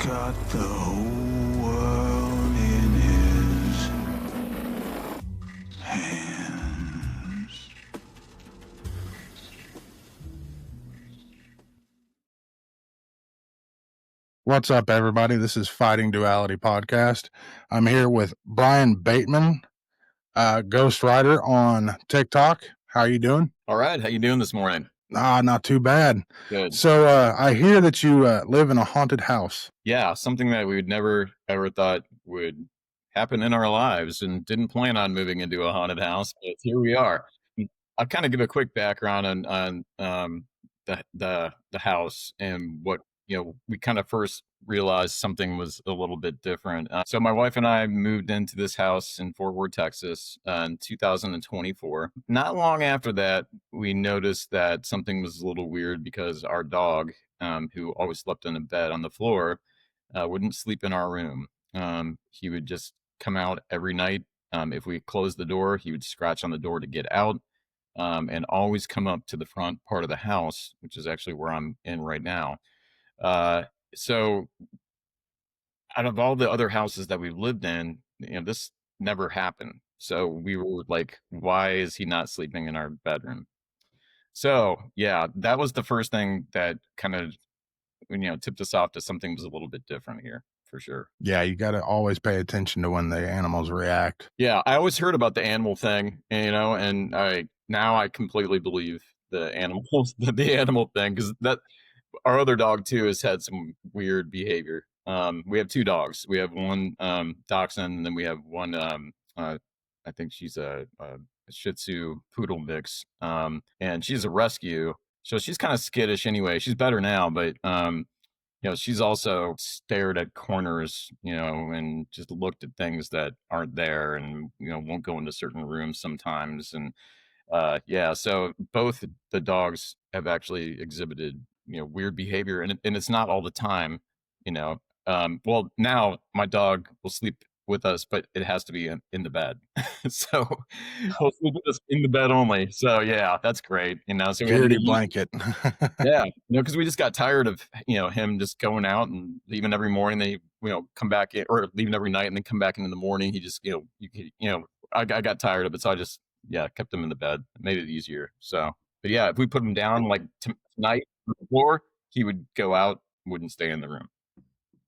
got the whole world in his hands. What's up, everybody? This is Fighting Duality Podcast. I'm here with Brian Bateman, Ghost Rider on TikTok. How are you doing? All right. How you doing this morning? Not too bad. Good. So I hear that you live in a haunted house. Yeah, something that we would never ever thought would happen in our lives, and didn't plan on moving into a haunted house, but here we are. I'll kind of give a quick background on the house and what we kind of first realized something was a little bit different. So my wife and I moved into this house in Fort Worth, Texas, in 2024. Not long after that, we noticed that something was a little weird because our dog, who always slept in a bed on the floor, wouldn't sleep in our room. He would just come out every night. If we closed the door, he would scratch on the door to get out, and always come up to the front part of the house, which is actually where I'm in right now. So out of all the other houses that we've lived in, this never happened. So we were like, why is he not sleeping in our bedroom? So yeah, that was the first thing that kind of, tipped us off to something was a little bit different here, for sure. Yeah, you got to always pay attention to when the animals react. Yeah, I always heard about the animal thing, and I completely believe the animals, the animal thing, because that our other dog too has had some weird behavior. We have two dogs. We have one dachshund, and then we have one. I think she's a Shih Tzu poodle mix, and she's a rescue, so she's kind of skittish anyway. She's better now, but she's also stared at corners, and just looked at things that aren't there, and won't go into certain rooms sometimes, and yeah. So both the dogs have actually exhibited weird behavior, and it's not all the time, you know. Well, now my dog will sleep with us, but it has to be in the bed. So he'll sleep with us in the bed only. So yeah, that's great. So we had to Security get used. blanket. Yeah, because we just got tired of him just going out and leaving every morning. They come back in, or leaving every night and then come back in the morning. He just I got tired of it, so I just kept him in the bed. It made it easier. So, but yeah, if we put him down like tonight on the floor, he would go out, wouldn't stay in the room.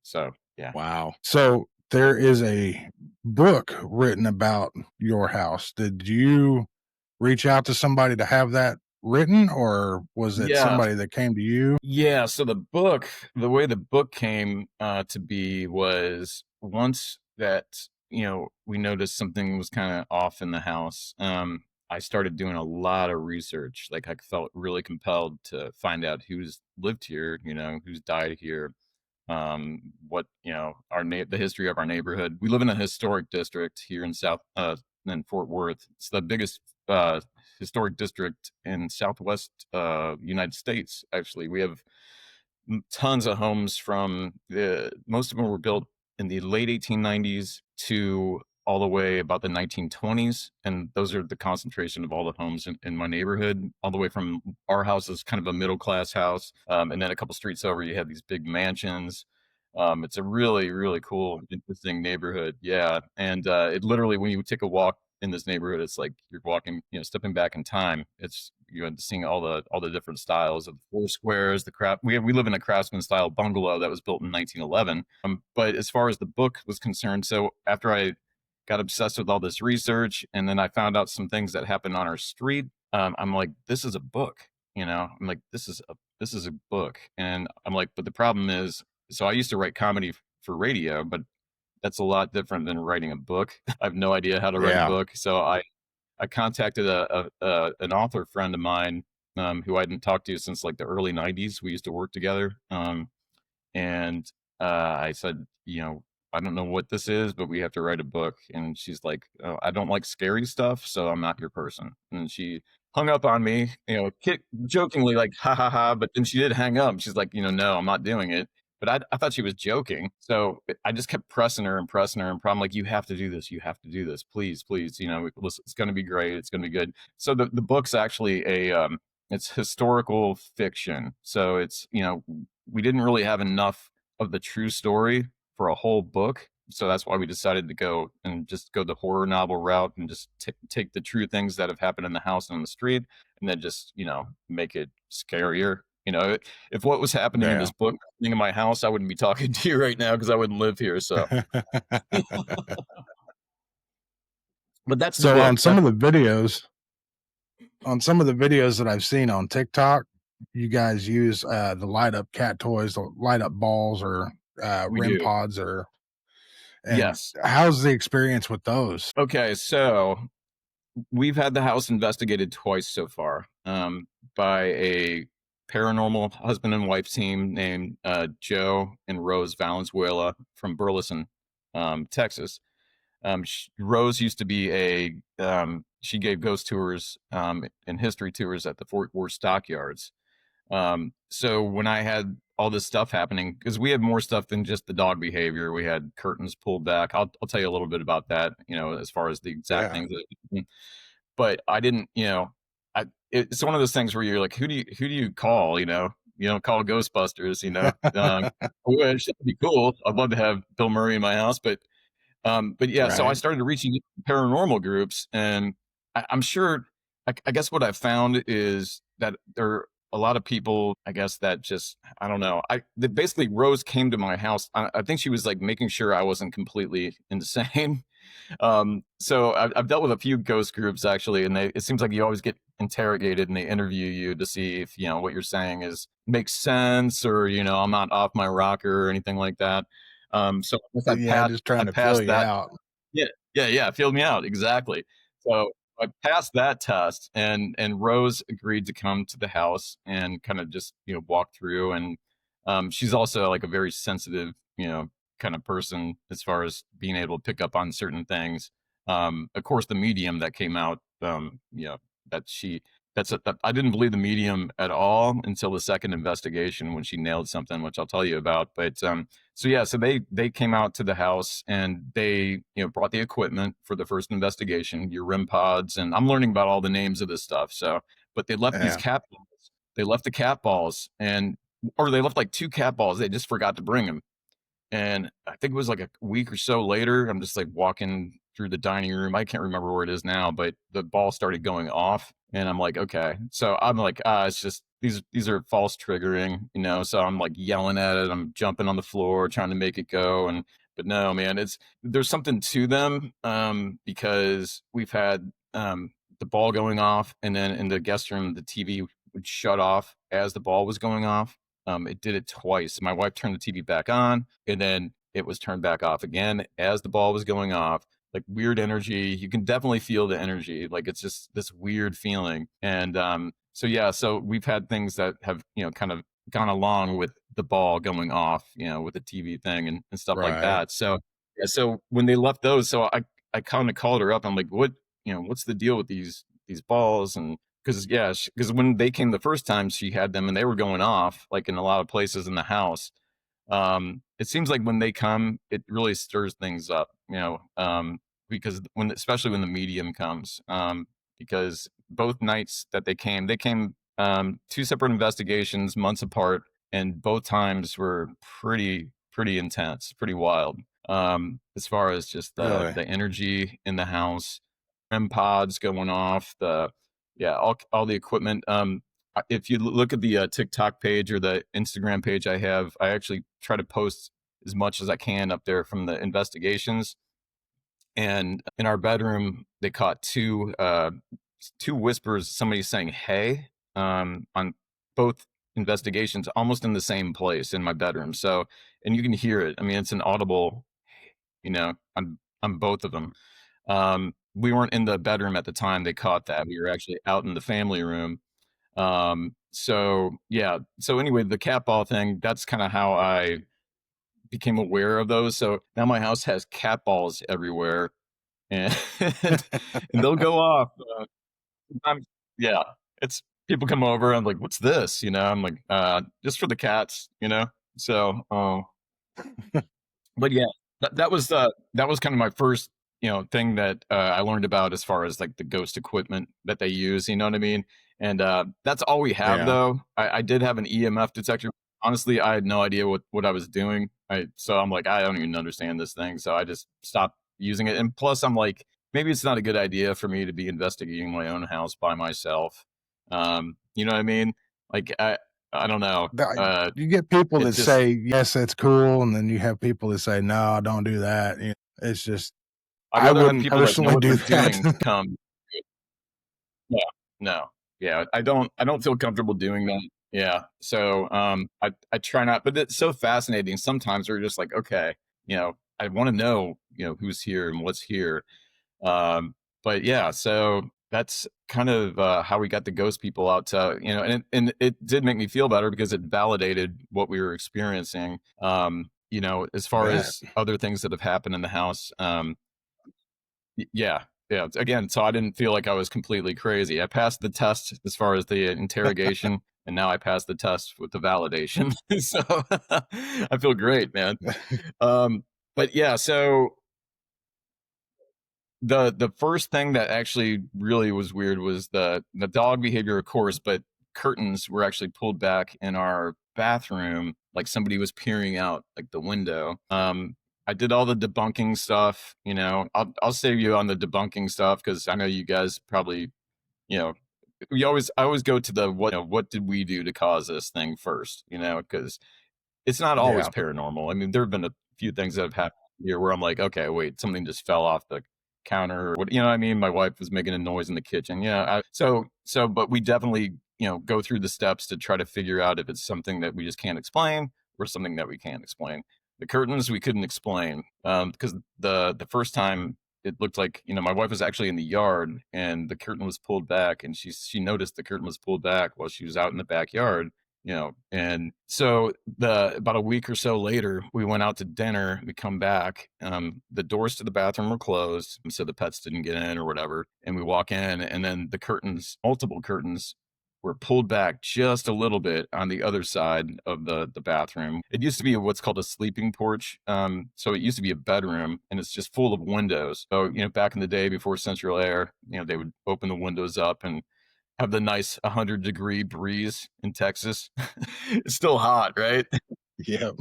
So yeah. Wow. So there is a book written about your house. Did you reach out to somebody to have that written, or was it somebody that came to you? Yeah, so the way the book came to be was once that we noticed something was kind of off in the house. I started doing a lot of research. Like, I felt really compelled to find out who's lived here, who's died here, what the history of our neighborhood. We live in a historic district here in in Fort Worth. It's the biggest historic district in Southwest United States. Actually, we have tons of homes from most of them were built in the late 1890s to all the way about the 1920s, and those are the concentration of all the homes in my neighborhood. All the way from our house is kind of a middle class house, and then a couple streets over you have these big mansions. It's a really, really cool, interesting neighborhood. Yeah, and it literally, when you take a walk in this neighborhood, it's like you're walking, stepping back in time. It's seeing all the different styles of four squares. We live in a craftsman style bungalow that was built in 1911. But as far as the book was concerned, so after I got obsessed with all this research, and then I found out some things that happened on our street, I'm like, this is a book. I'm like, this is a book, and I'm like, but the problem is, so I used to write comedy for radio, but that's a lot different than writing a book. I have no idea how to write a book. So I contacted an author friend of mine, who I hadn't talked to since like the early 90s. We used to work together. And I said, I don't know what this is, but we have to write a book. And she's like, oh, I don't like scary stuff, so I'm not your person. And she hung up on me, jokingly, like, ha ha ha. But then she did hang up. She's like, no, I'm not doing it. But I thought she was joking. So I just kept pressing her. And I'm like, you have to do this. You have to do this. Please, please. It's going to be great. It's going to be good. So the book's actually it's historical fiction. So it's, we didn't really have enough of the true story for a whole book. So that's why we decided to go the horror novel route and just take the true things that have happened in the house and on the street, and then just make it scarier. If what was happening in Yeah. this book happening in my house, I wouldn't be talking to you right now because I wouldn't live here. So, but that's the So book. on some of the videos that I've seen on TikTok, you guys use the light up cat toys, the light up balls, or We REM do. pods, and Yes. how's the experience with those? Okay, so we've had the house investigated twice so far, by a paranormal husband and wife team named Joe and Rose Valenzuela from Burleson, Texas. Rose used to be she gave ghost tours and history tours at the Fort Worth Stockyards. So when I had all this stuff happening, because we had more stuff than just the dog behavior, we had curtains pulled back. I'll tell you a little bit about that, as far as the exact Yeah. things that, but I didn't, it's one of those things where you're like, who do you call? You don't call Ghostbusters. I wish that'd be cool. I'd love to have Bill Murray in my house, but yeah, so I Right. started reaching paranormal groups, and I'm sure. I guess what I've found is that there are a lot of people, I guess, that just I don't know. That basically Rose came to my house. I think she was like making sure I wasn't completely insane. So I've dealt with a few ghost groups actually, and it seems like you always get interrogated, and they interview you to see if what you're saying makes sense, or I'm not off my rocker or anything like that. So I guess Yeah, just I trying to feel passed you that. out. Yeah, yeah, yeah. Filled me out exactly. So I passed that test, and Rose agreed to come to the house and kind of just walk through. And she's also like a very sensitive kind of person as far as being able to pick up on certain things. Of course, the medium that came out, that she that I didn't believe the medium at all until the second investigation when she nailed something, which I'll tell you about. But so yeah, so they came out to the house and they brought the equipment for the first investigation, your REM pods, and I'm learning about all the names of this stuff. So, but they left these Yeah. cat balls. They left the cat balls, or they left like two cat balls. They just forgot to bring them. And I think it was like a week or so later, I'm just like walking through the dining room. I can't remember where it is now, but the ball started going off. And I'm like, okay. So I'm like, it's just these are false triggering, So I'm like yelling at it. I'm jumping on the floor, trying to make it go. But no, man, there's something to them, because we've had the ball going off, and then in the guest room, the TV would shut off as the ball was going off. It did it twice. My wife turned the TV back on, and then it was turned back off again as the ball was going off. Like weird energy. You can definitely feel the energy. Like it's just this weird feeling. And so yeah, so we've had things that have kind of gone along with the ball going off, with the TV thing and stuff like Right. that. So yeah, so when they left those, so I kind of called her up. I'm like, what's the deal with these balls? And because when they came the first time, she had them and they were going off like in a lot of places in the house. It seems like when they come, it really stirs things up, because especially when the medium comes, because both nights that they came two separate investigations months apart, and both times were pretty intense, pretty wild. As far as just Really. the energy in the house, REM pods going off, all the equipment. If you look at the TikTok page or the Instagram page I have, I actually try to post as much as I can up there from the investigations. And in our bedroom, they caught two whispers, somebody saying "Hey," on both investigations, almost in the same place in my bedroom. So, and you can hear it. I mean, it's an audible, on both of them. We weren't in the bedroom at the time they caught that. We were actually out in the family room. So yeah. So anyway, the cat ball thing, that's kind of how I became aware of those. So now my house has cat balls everywhere, and and they'll go off. Sometimes, yeah, it's people come over. I'm like, what's this? I'm like, just for the cats. So, but yeah, that was kind of my first thing that I learned about as far as like the ghost equipment that they use. You know what I mean? And that's all we have Yeah. though. I did have an EMF detector honestly, I had no idea what I was doing. So I'm like, I don't even understand this thing. So I just stopped using it. And plus, I'm like, maybe it's not a good idea for me to be investigating my own house by myself. You know what I mean? Like, I don't know. You get people It that just say yes, that's cool, and then you have people that say no, don't do that. It's just I'd I rather have wouldn't people that know personally what they're do that. doing come. Yeah, no, yeah, I don't feel comfortable doing that. Yeah, so I try not, but it's so fascinating. Sometimes we're just like, okay, I want to know, who's here and what's here. But yeah, so that's kind of how we got the ghost people out to, and it did make me feel better because it validated what we were experiencing. As far Bet. as other things that have happened in the house, yeah, yeah. Again, so I didn't feel like I was completely crazy. I passed the test as far as the interrogation, and now I passed the test with the validation. So I feel great, man. Um, but yeah, so the first thing that actually really was weird was the dog behavior, of course, but curtains were actually pulled back in our bathroom, like somebody was peering out like the window. I did all the debunking stuff. I'll save you on the debunking stuff because I know you guys probably, you know, I always go to the what did we do to cause this thing first, because it's not always Yeah. paranormal. I mean, there have been a few things that have happened here where I'm like, okay, wait, something just fell off the counter. Or what, what I mean? My wife was making a noise in the kitchen. Yeah. But we definitely, go through the steps to try to figure out if it's something that we just can't explain or something that we can explain. The curtains we couldn't explain because the first time it looked like my wife was actually in the yard and the curtain was pulled back and she noticed the curtain was pulled back while she was out in the backyard, and so about a week or so later we went out to dinner. We come back, the doors to the bathroom were closed so the pets didn't get in or whatever, and we walk in and then the curtains, multiple curtains, were pulled back just a little bit on the other side of the bathroom. It used to be what's called a sleeping porch, so it used to be a bedroom and it's just full of windows. So back in the day before central air, they would open the windows up and have the nice 100-degree breeze in Texas. It's still hot, right? Yeah.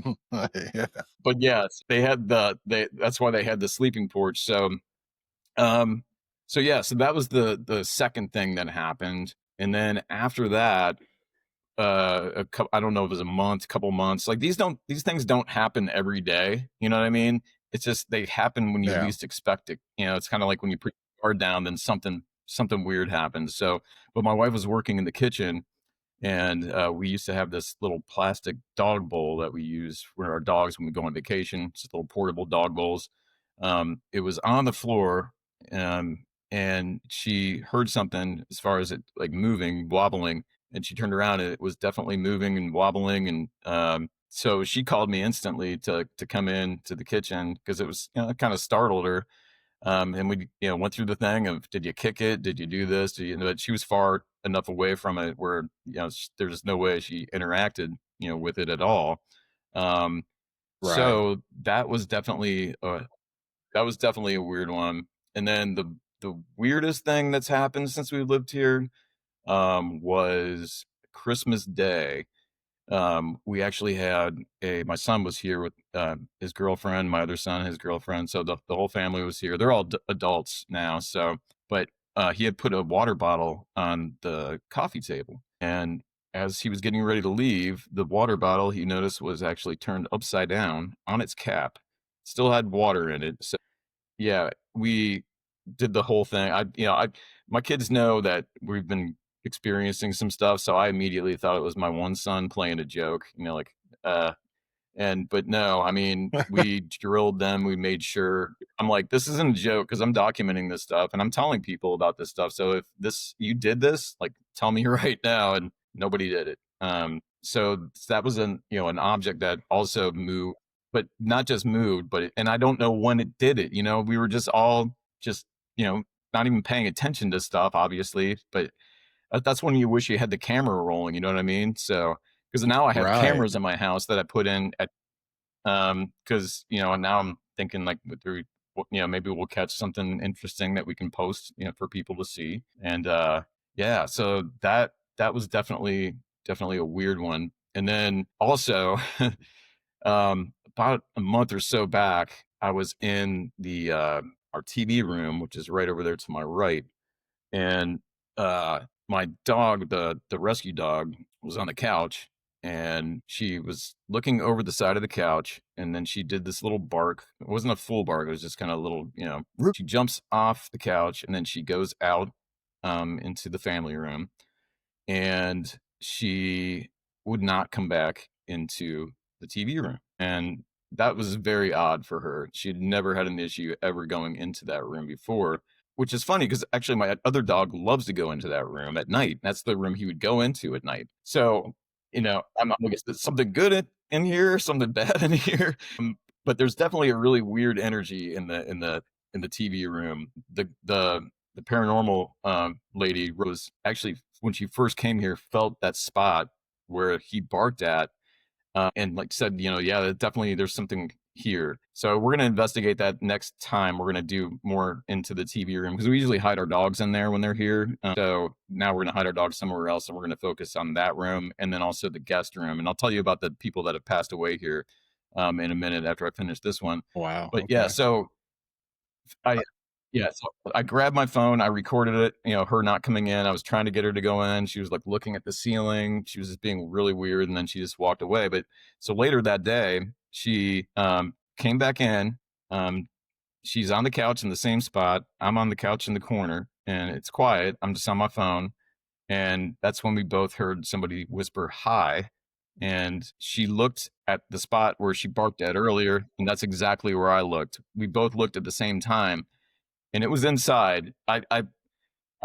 Yeah. But yes, that's why they had the sleeping porch. Um, so that was the second thing that happened. And then after that, I don't know if it was a month, couple months. Like these things don't happen every day. You know what I mean? It's just they happen when you Yeah. least expect it. It's kind of like when you put your guard down, then something weird happens. So, but my wife was working in the kitchen, and we used to have this little plastic dog bowl that we use for our dogs when we go on vacation. Just little portable dog bowls. It was on the floor, and she heard something as far as it like moving, wobbling, and she turned around and it was definitely moving and wobbling. And so she called me instantly to come in to the kitchen because it was it kind of startled her. And we, went through the thing of, did you kick it? Did you do this? But she was far enough away from it where, there's no way she interacted, with it at all. Um, Right. so that was definitely a weird one. And then the weirdest thing that's happened since we lived here, was Christmas Day. We actually had my son was here with his girlfriend, my other son, his girlfriend. So the whole family was here. They're all adults now. So, but he had put a water bottle on the coffee table. And as he was getting ready to leave, the water bottle he noticed was actually turned upside down on its cap, still had water in it. So yeah, we did the whole thing. My kids know that we've been experiencing some stuff, so I immediately thought it was my one son playing a joke, like, uh, but no, I mean, we drilled them. We made sure. I'm like, this isn't a joke because I'm documenting this stuff and I'm telling people about this stuff. So if you did this, like, tell me right now. And nobody did it. So that was an object that also moved, but not just moved, and I don't know when it did it. We were just all just, not even paying attention to stuff, obviously, but that's when you wish you had the camera rolling. You know what I mean? So, because now I have Right. cameras in my house that I put in at because and now I'm thinking like through maybe we'll catch something interesting that we can post for people to see. And yeah, so that was definitely a weird one. And then also, about a month or so back, I was in the our TV room, which is right over there to my right, and my dog, the rescue dog, was on the couch, and she was looking over the side of the couch, and then she did this little bark. It wasn't a full bark; it was just kind of a little, She jumps off the couch, and then she goes out into the family room, and she would not come back into the TV room. And that was very odd for her. She had never had an issue ever going into that room before, which is funny because actually my other dog loves to go into that room at night. That's the room he would go into at night. So, I'm not, I guess there's something good in here, something bad in here. But there's definitely a really weird energy in the TV room. The paranormal lady was actually, when she first came here, felt that spot where he barked at, and like said, yeah, definitely there's something here. So we're going to investigate that next time. We're going to do more into the TV room because we usually hide our dogs in there when they're here. So now we're going to hide our dogs somewhere else, and we're going to focus on that room and then also the guest room. And I'll tell you about the people that have passed away here in a minute after I finish this one. Wow. But yeah, Okay. so I so I grabbed my phone, I recorded it, her not coming in. I was trying to get her to go in. She was like looking at the ceiling. She was just being really weird, and then she just walked away. But so later that day, she came back in. She's on the couch in the same spot. I'm on the couch in the corner, and it's quiet. I'm just on my phone. And that's when we both heard somebody whisper hi. And she looked at the spot where she barked at earlier, and that's exactly where I looked. We both looked at the same time, and it was inside. I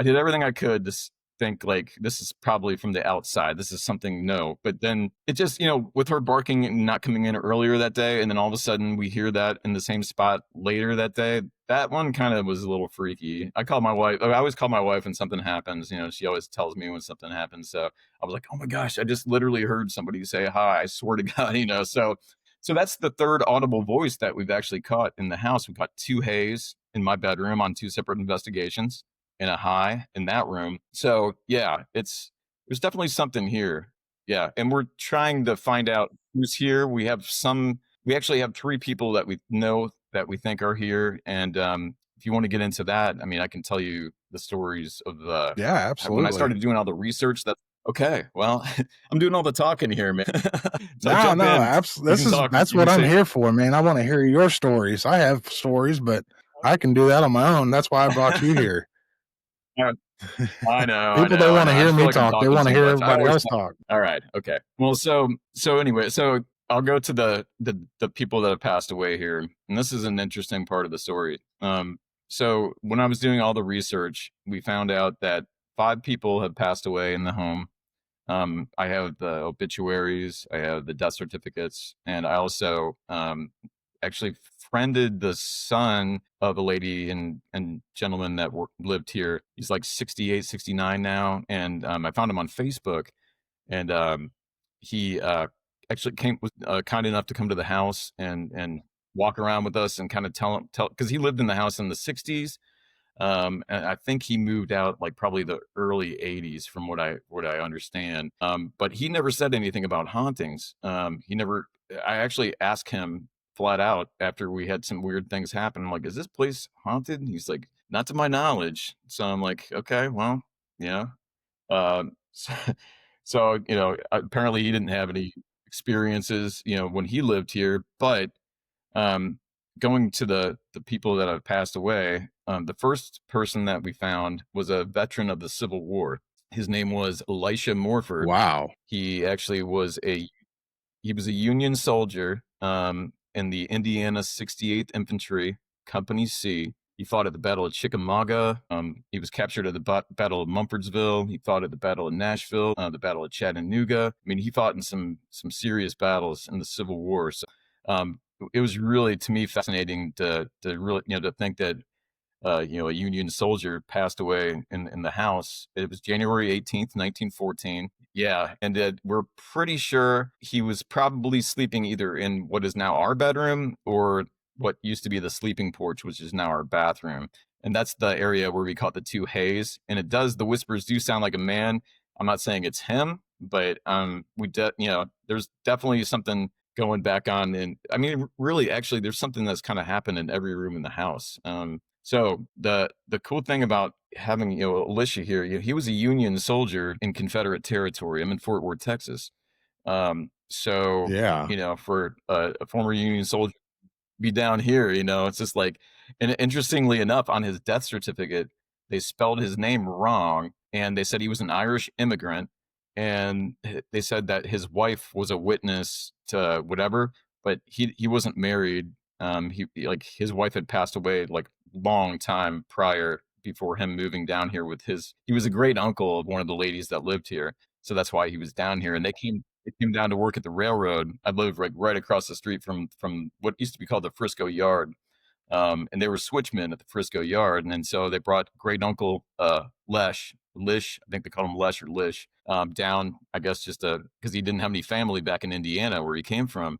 did everything I could to think like this is probably from the outside. This is something no. But then it just, with her barking and not coming in earlier that day, and then all of a sudden we hear that in the same spot later that day. That one kind of was a little freaky. I called my wife. I always call my wife when something happens. She always tells me when something happens. So I was like, oh my gosh, I just literally heard somebody say hi. I swear to God. So that's the third audible voice that we've actually caught in the house. We caught two hays in my bedroom on two separate investigations, and a high in that room. So yeah, there's definitely something here. Yeah, and we're trying to find out who's here. We actually have three people that we know that we think are here, and if you want to get into that, I mean, I can tell you the stories of the Yeah, absolutely. when I started doing all the research. That's okay. Well, I'm doing all the talking here, man. So no, absolutely. That's what I'm here for, man. I want to hear your stories. I have stories, but I can do that on my own. That's why I brought you here. I know. People don't want to hear me talk. They want to hear everybody else talk. All right. Okay. Well, so anyway, so I'll go to the people that have passed away here, and this is an interesting part of the story. So when I was doing all the research, we found out that 5 people have passed away in the home. I have the obituaries, I have the death certificates, and I also actually friended the son of a lady and gentleman that lived here. He's like 68, 69 now, and I found him on Facebook, and he actually was kind enough to come to the house and walk around with us and kind of tell because he lived in the house in the 60s. And I think he moved out like probably the early 80s from what I understand. But he never said anything about hauntings. I actually asked him flat out after we had some weird things happen. I'm like, is this place haunted? And he's like, not to my knowledge. So I'm like, okay, well, yeah. So, apparently he didn't have any experiences, when he lived here, but going to the people that have passed away, the first person that we found was a veteran of the Civil War. His name was Elisha Morford. Wow. He actually was a Union soldier in the Indiana 68th Infantry, Company C. He fought at the Battle of Chickamauga. He was captured at the Battle of Mumfordsville. He fought at the Battle of Nashville, the Battle of Chattanooga. I mean, he fought in some serious battles in the Civil War. So it was really, to me, fascinating to really, to think that a Union soldier passed away in the house. It was January 18th, 1914. Yeah, and we're pretty sure he was probably sleeping either in what is now our bedroom or what used to be the sleeping porch, which is now our bathroom. And that's the area where we caught the 2 hays. And the whispers do sound like a man. I'm not saying it's him, but there's definitely something going back on. And I mean, really, actually, there's something that's kind of happened in every room in the house. So the cool thing about having Alicia here, he was a Union soldier in Confederate territory. I'm in Fort Worth, Texas. So Yeah. for a former Union soldier be down here, it's just like, and interestingly enough, on his death certificate, they spelled his name wrong, and they said he was an Irish immigrant, and they said that his wife was a witness to whatever, but he wasn't married. Like his wife had passed away like long time prior before him moving down here with he was a great uncle of one of the ladies that lived here. So that's why he was down here. And they came down to work at the railroad. I lived like right across the street from what used to be called the Frisco Yard. And they were switchmen at the Frisco Yard. And then so they brought great uncle Lish, I think they called him Lesh or Lish, down, I guess, just because he didn't have any family back in Indiana where he came from.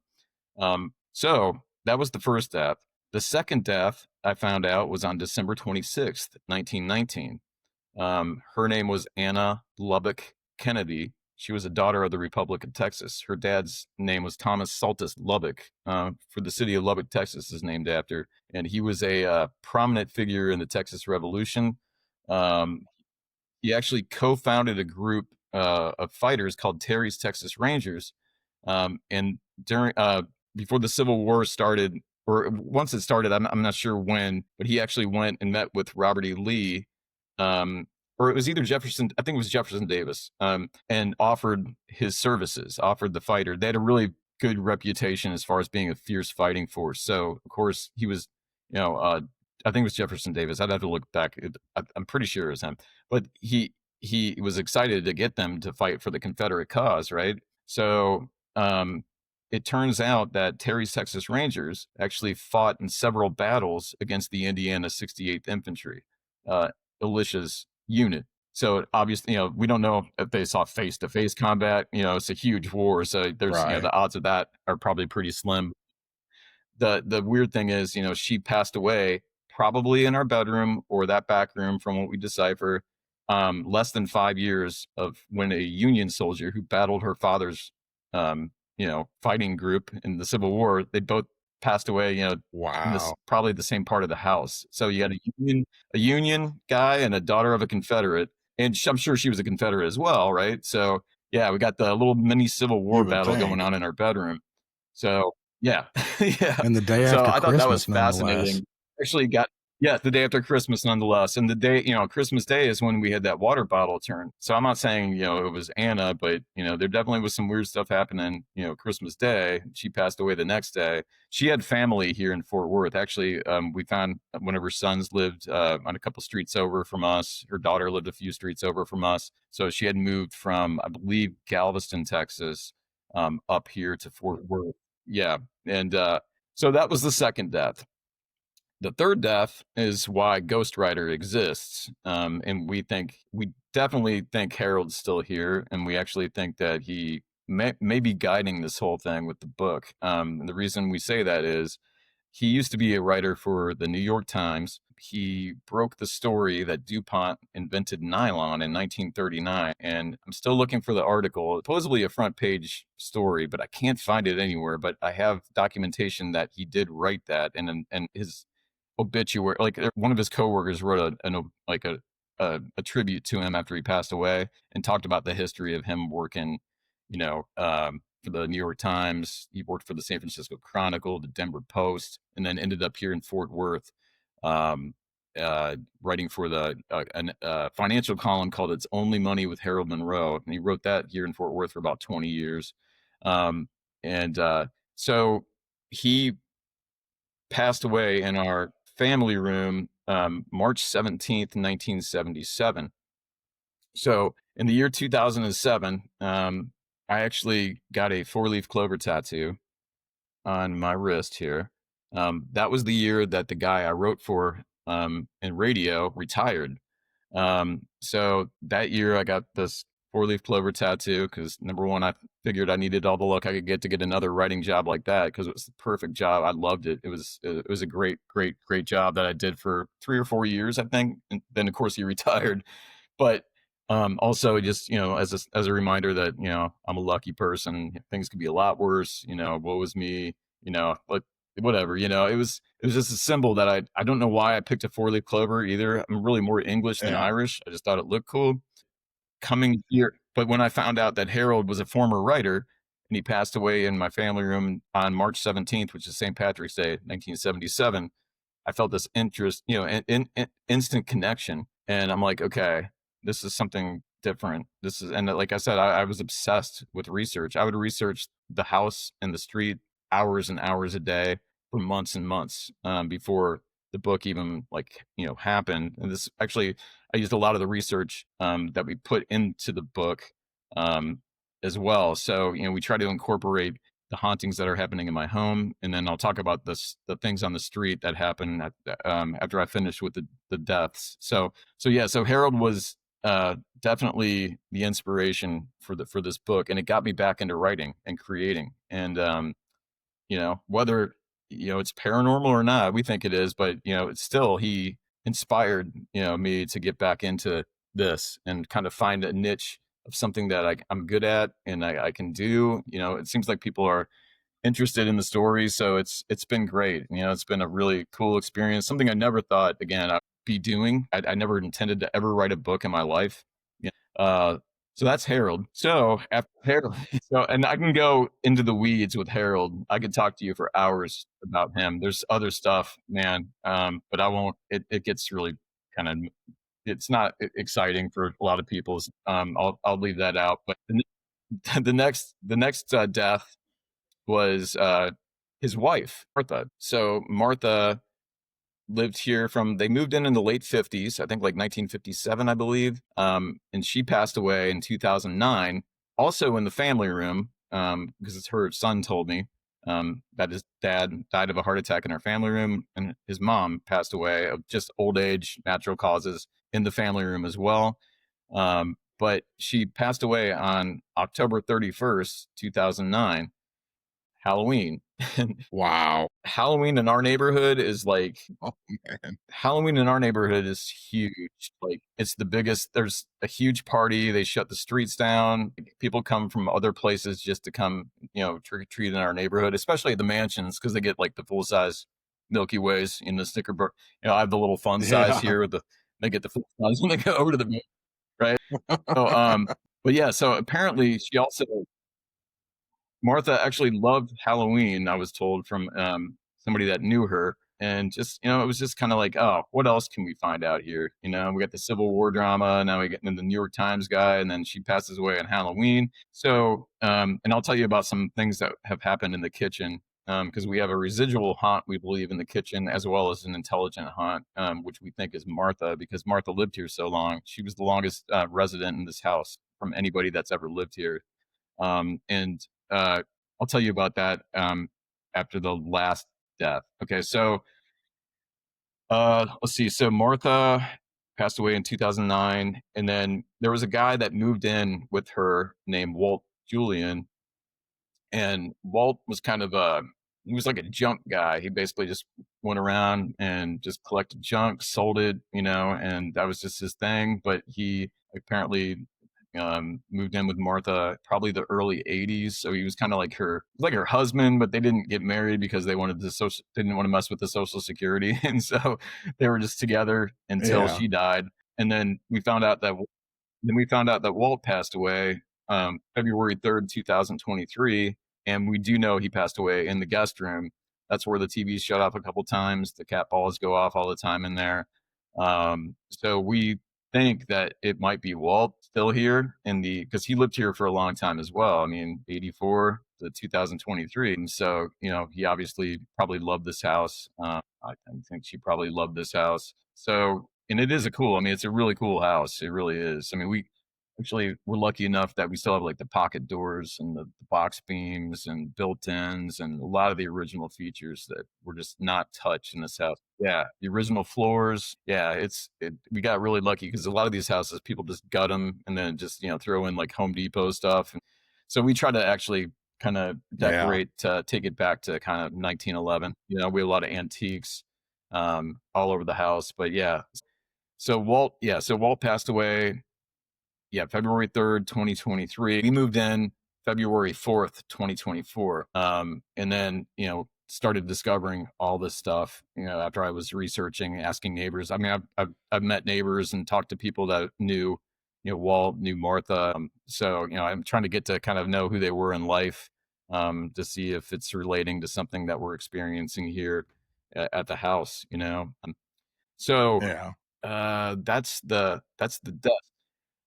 So that was the first death. The second death I found out was on December 26th, 1919. Her name was Anna Lubbock Kennedy. She was a daughter of the Republic of Texas. Her dad's name was Thomas Saltus Lubbock, for the city of Lubbock, Texas, is named after. And he was a prominent figure in the Texas Revolution. Um, he actually co-founded a group of fighters called Terry's Texas Rangers. And during before the Civil War started, or once it started, I'm not sure when, but he actually went and met with Robert E. Lee, or it was either Jefferson, I think it was Jefferson Davis, and offered his services, offered the fighter. They had a really good reputation as far as being a fierce fighting force. So, of course, he was, I think it was Jefferson Davis. I'd have to look back. I'm pretty sure it was him. But he was excited to get them to fight for the Confederate cause, right? So it turns out that Terry's Texas Rangers actually fought in several battles against the Indiana 68th Infantry, Alicia's unit. So obviously, we don't know if they saw face-to-face combat. It's a huge war, so there's Right. the odds of that are probably pretty slim. The weird thing is, she passed away probably in our bedroom or that back room, from what we decipher, less than 5 years of when a Union soldier who battled her father's, fighting group in the Civil War, they both passed away, in this Wow. probably the same part of the house. So you had a Union guy and a daughter of a Confederate, and I'm sure she was a Confederate as well, right? So yeah, we got the little mini Civil War You would battle going think. on in our bedroom. So yeah, yeah. And the day So after I thought that was Christmas, nonetheless. fascinating. Actually got Yeah, the day after Christmas nonetheless. And the day, Christmas Day is when we had that water bottle turn. So I'm not saying, it was Anna, but there definitely was some weird stuff happening, Christmas Day. She passed away the next day. She had family here in Fort Worth. Actually, we found one of her sons lived on a couple streets over from us. Her daughter lived a few streets over from us. So she had moved from, I believe, Galveston, Texas, up here to Fort Worth. Yeah. And so that was the second death. The third death is why Ghost Rider exists. And we definitely think Harold's still here. And we actually think that he may be guiding this whole thing with the book. And the reason we say that is he used to be a writer for the New York Times. He broke the story that DuPont invented nylon in 1939. And I'm still looking for the article, supposedly a front page story, but I can't find it anywhere. But I have documentation that he did write that. And his obituary, like one of his coworkers wrote a tribute to him after he passed away, and talked about the history of him working, for the New York Times. He worked for the San Francisco Chronicle, the Denver Post, and then ended up here in Fort Worth, um, writing for a financial column called "It's Only Money with Harold Monroe," and he wrote that here in Fort Worth for about 20 years. And so he passed away in our family room, March 17th, 1977. So in the year 2007, I actually got a 4-leaf clover tattoo on my wrist here. That was the year that the guy I wrote for in radio retired. So that year I got this 4-leaf clover tattoo because, number one, I figured I needed all the luck I could get to get another writing job like that, because it was the perfect job. I loved it. It was a great, great, great job that I did for 3 or 4 years, I think. And then, of course, he retired. But Also, just as a reminder that I'm a lucky person. Things could be a lot worse. Woe is me. But whatever. It was just a symbol that I don't know why I picked a 4-leaf clover either. I'm really more English than Yeah. Irish. I just thought it looked cool coming here. But when I found out that Harold was a former writer and he passed away in my family room on March 17th, which is St. Patrick's Day, 1977, I felt this interest, instant connection. And I'm like, okay, this is something different. And like I said, I was obsessed with research. I would research the house and the street hours and hours a day for months and months before the book even happened. And this actually, I used a lot of the research that we put into the book um, as well. So, we try to incorporate the hauntings that are happening in my home, and then I'll talk about the things on the street that happen after I finish with the deaths. So Harold was definitely the inspiration for this book, and it got me back into writing and creating. And whether it's paranormal or not, we think it is, but it's still, he inspired me to get back into this and kind of find a niche of something that I'm good at and I can do. It seems like people are interested in the story. So it's been great. It's been a really cool experience. Something I never thought again I'd be doing. I never intended to ever write a book in my life. Uh, so that's Harold. So after Harold, and I can go into the weeds with Harold. I could talk to you for hours about him. There's other stuff, man, but I won't. It gets really kind of. It's not exciting for a lot of people. I'll leave that out. But the next death was his wife, Martha. So Martha lived here they moved in the late 50s, I think like 1957, I believe. And she passed away in 2009, also in the family room, because it's her son told me that his dad died of a heart attack in our family room, and his mom passed away of just old age, natural causes, in the family room as well. But she passed away on October 31st, 2009, Halloween. Wow. Halloween in our neighborhood is like Oh man. Halloween in our neighborhood is huge. Like, it's the biggest. There's a huge party. They shut the streets down. People come from other places just to come, trick or treat in our neighborhood, especially at the mansions, because they get like the full size Milky Ways in the sticker. I have the little fun size Yeah. here with they get the full size when they go over to the right. So, but yeah. So apparently, Martha actually loved Halloween, I was told from somebody that knew her. And just, it was just kind of like, oh, what else can we find out here? We got the Civil War drama. Now we get into the New York Times guy, and then she passes away on Halloween. So, and I'll tell you about some things that have happened in the kitchen, because we have a residual haunt, we believe, in the kitchen, as well as an intelligent haunt, which we think is Martha, because Martha lived here so long. She was the longest resident in this house from anybody that's ever lived here. And I'll tell you about that after the last death. Okay, so let's see. So Martha passed away in 2009, and then there was a guy that moved in with her named Walt Julian, and Walt was kind of he was like a junk guy. He basically just went around and just collected junk, sold it, and that was just his thing. But he apparently moved in with Martha probably the early 80s. So he was kind of like her husband, but they didn't get married because they didn't want to mess with the Social Security. And so they were just together until Yeah. she died. And then we found out that Walt passed away February 3rd, 2023. And we do know he passed away in the guest room. That's where the TV's shut off a couple times. The cat balls go off all the time in there. So we think that it might be Walt still here because he lived here for a long time as well. I mean, 84 to 2023. And so, he obviously probably loved this house. I think she probably loved this house. So, and it is it's a really cool house. It really is. I mean, we're lucky enough that we still have like the pocket doors and the box beams and built-ins and a lot of the original features that were just not touched in this house. Yeah, the original floors. Yeah, we got really lucky because a lot of these houses people just gut them and then just throw in like Home Depot stuff. And so we try to actually kind of Yeah. decorate to take it back to kind of 1911. We have a lot of antiques all over the house. But yeah, so Walt passed away February 3rd, 2023. We moved in February 4th, 2024. And then, started discovering all this stuff, after I was researching, asking neighbors. I mean, I've met neighbors and talked to people that knew, Walt, knew Martha. So, I'm trying to get to kind of know who they were in life, to see if it's relating to something that we're experiencing here at the house. So, Yeah. that's the death.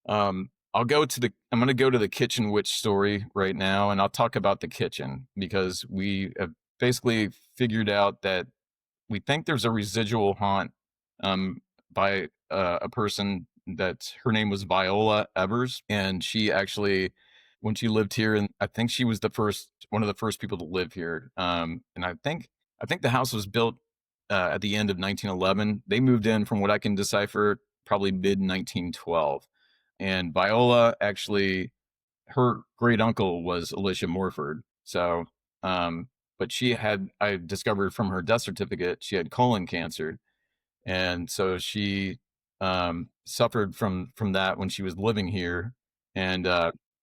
I'm going to go to the kitchen witch story right now, and I'll talk about the kitchen because we have basically figured out that we think there's a residual haunt, by a person that her name was Viola Evers, and she actually, when she lived here, and I think she was one of the first people to live here. And I think the house was built at the end of 1911. They moved in, from what I can decipher, probably mid 1912. And Viola, actually, her great uncle was Alicia Morford. So, but I discovered from her death certificate, she had colon cancer. And so she suffered from that when she was living here. And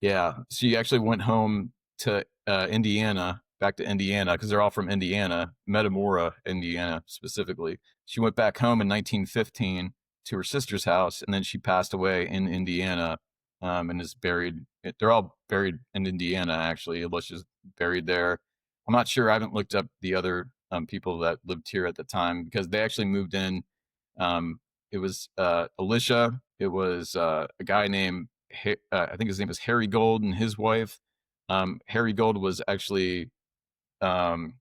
yeah, she actually went home to Indiana, back to Indiana, because they're all from Indiana, Metamora, Indiana specifically. She went back home in 1915 to her sister's house, and then she passed away in Indiana, and is buried. They're all buried in Indiana, actually. Alicia's buried there. I'm not sure. I haven't looked up the other people that lived here at the time, because they actually moved in. It was Alicia. It was a guy named, I think his name was Harry Gold, and his wife. Harry Gold was actually um,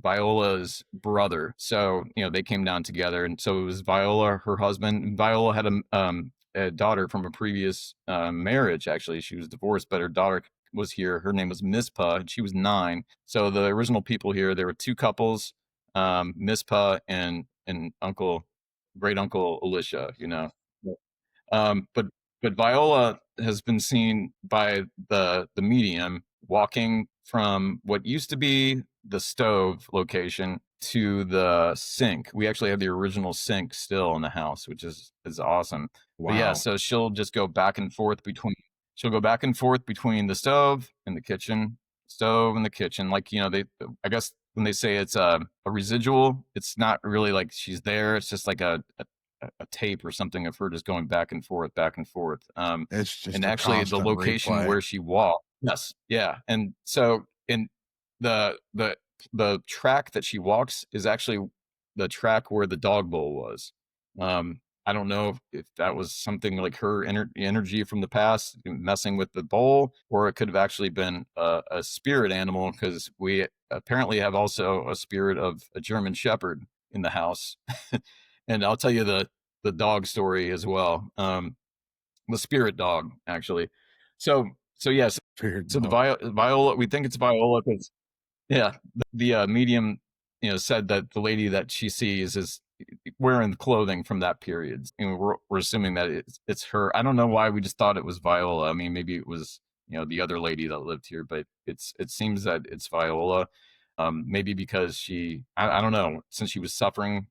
Viola's brother. So, they came down together. And so it was Viola, her husband. And Viola had a daughter from a previous marriage, actually. She was divorced, but her daughter was here. Her name was Mizpah, and she was 9. So the original people here, there were 2 couples, Mizpah and great uncle Alicia. But Viola has been seen by the medium walking from what used to be the stove location to the sink. We actually have the original sink still in the house, which is awesome. But yeah, Wow. so she'll go back and forth between the stove and the kitchen, stove and the kitchen. Like, I guess when they say it's a residual, it's not really like she's there. It's just like a tape or something of her just going back and forth, back and forth. It's just And a actually, the constant location replay. where she walked, yes, yeah, and so in the track that she walks is actually the track where the dog bowl was. I don't know if that was something like her energy from the past messing with the bowl, or it could have actually been a spirit animal, because we apparently have also a spirit of a German Shepherd in the house. And I'll tell you the dog story as well. The spirit dog, actually. So yes. Feared So the dog. Viola, we think it's Viola because, yeah, the medium, said that the lady that she sees is wearing clothing from that period. We're assuming that it's her. I don't know why we just thought it was Viola. I mean, maybe it was, the other lady that lived here, but it seems that it's Viola. Maybe because I don't know, since she was suffering,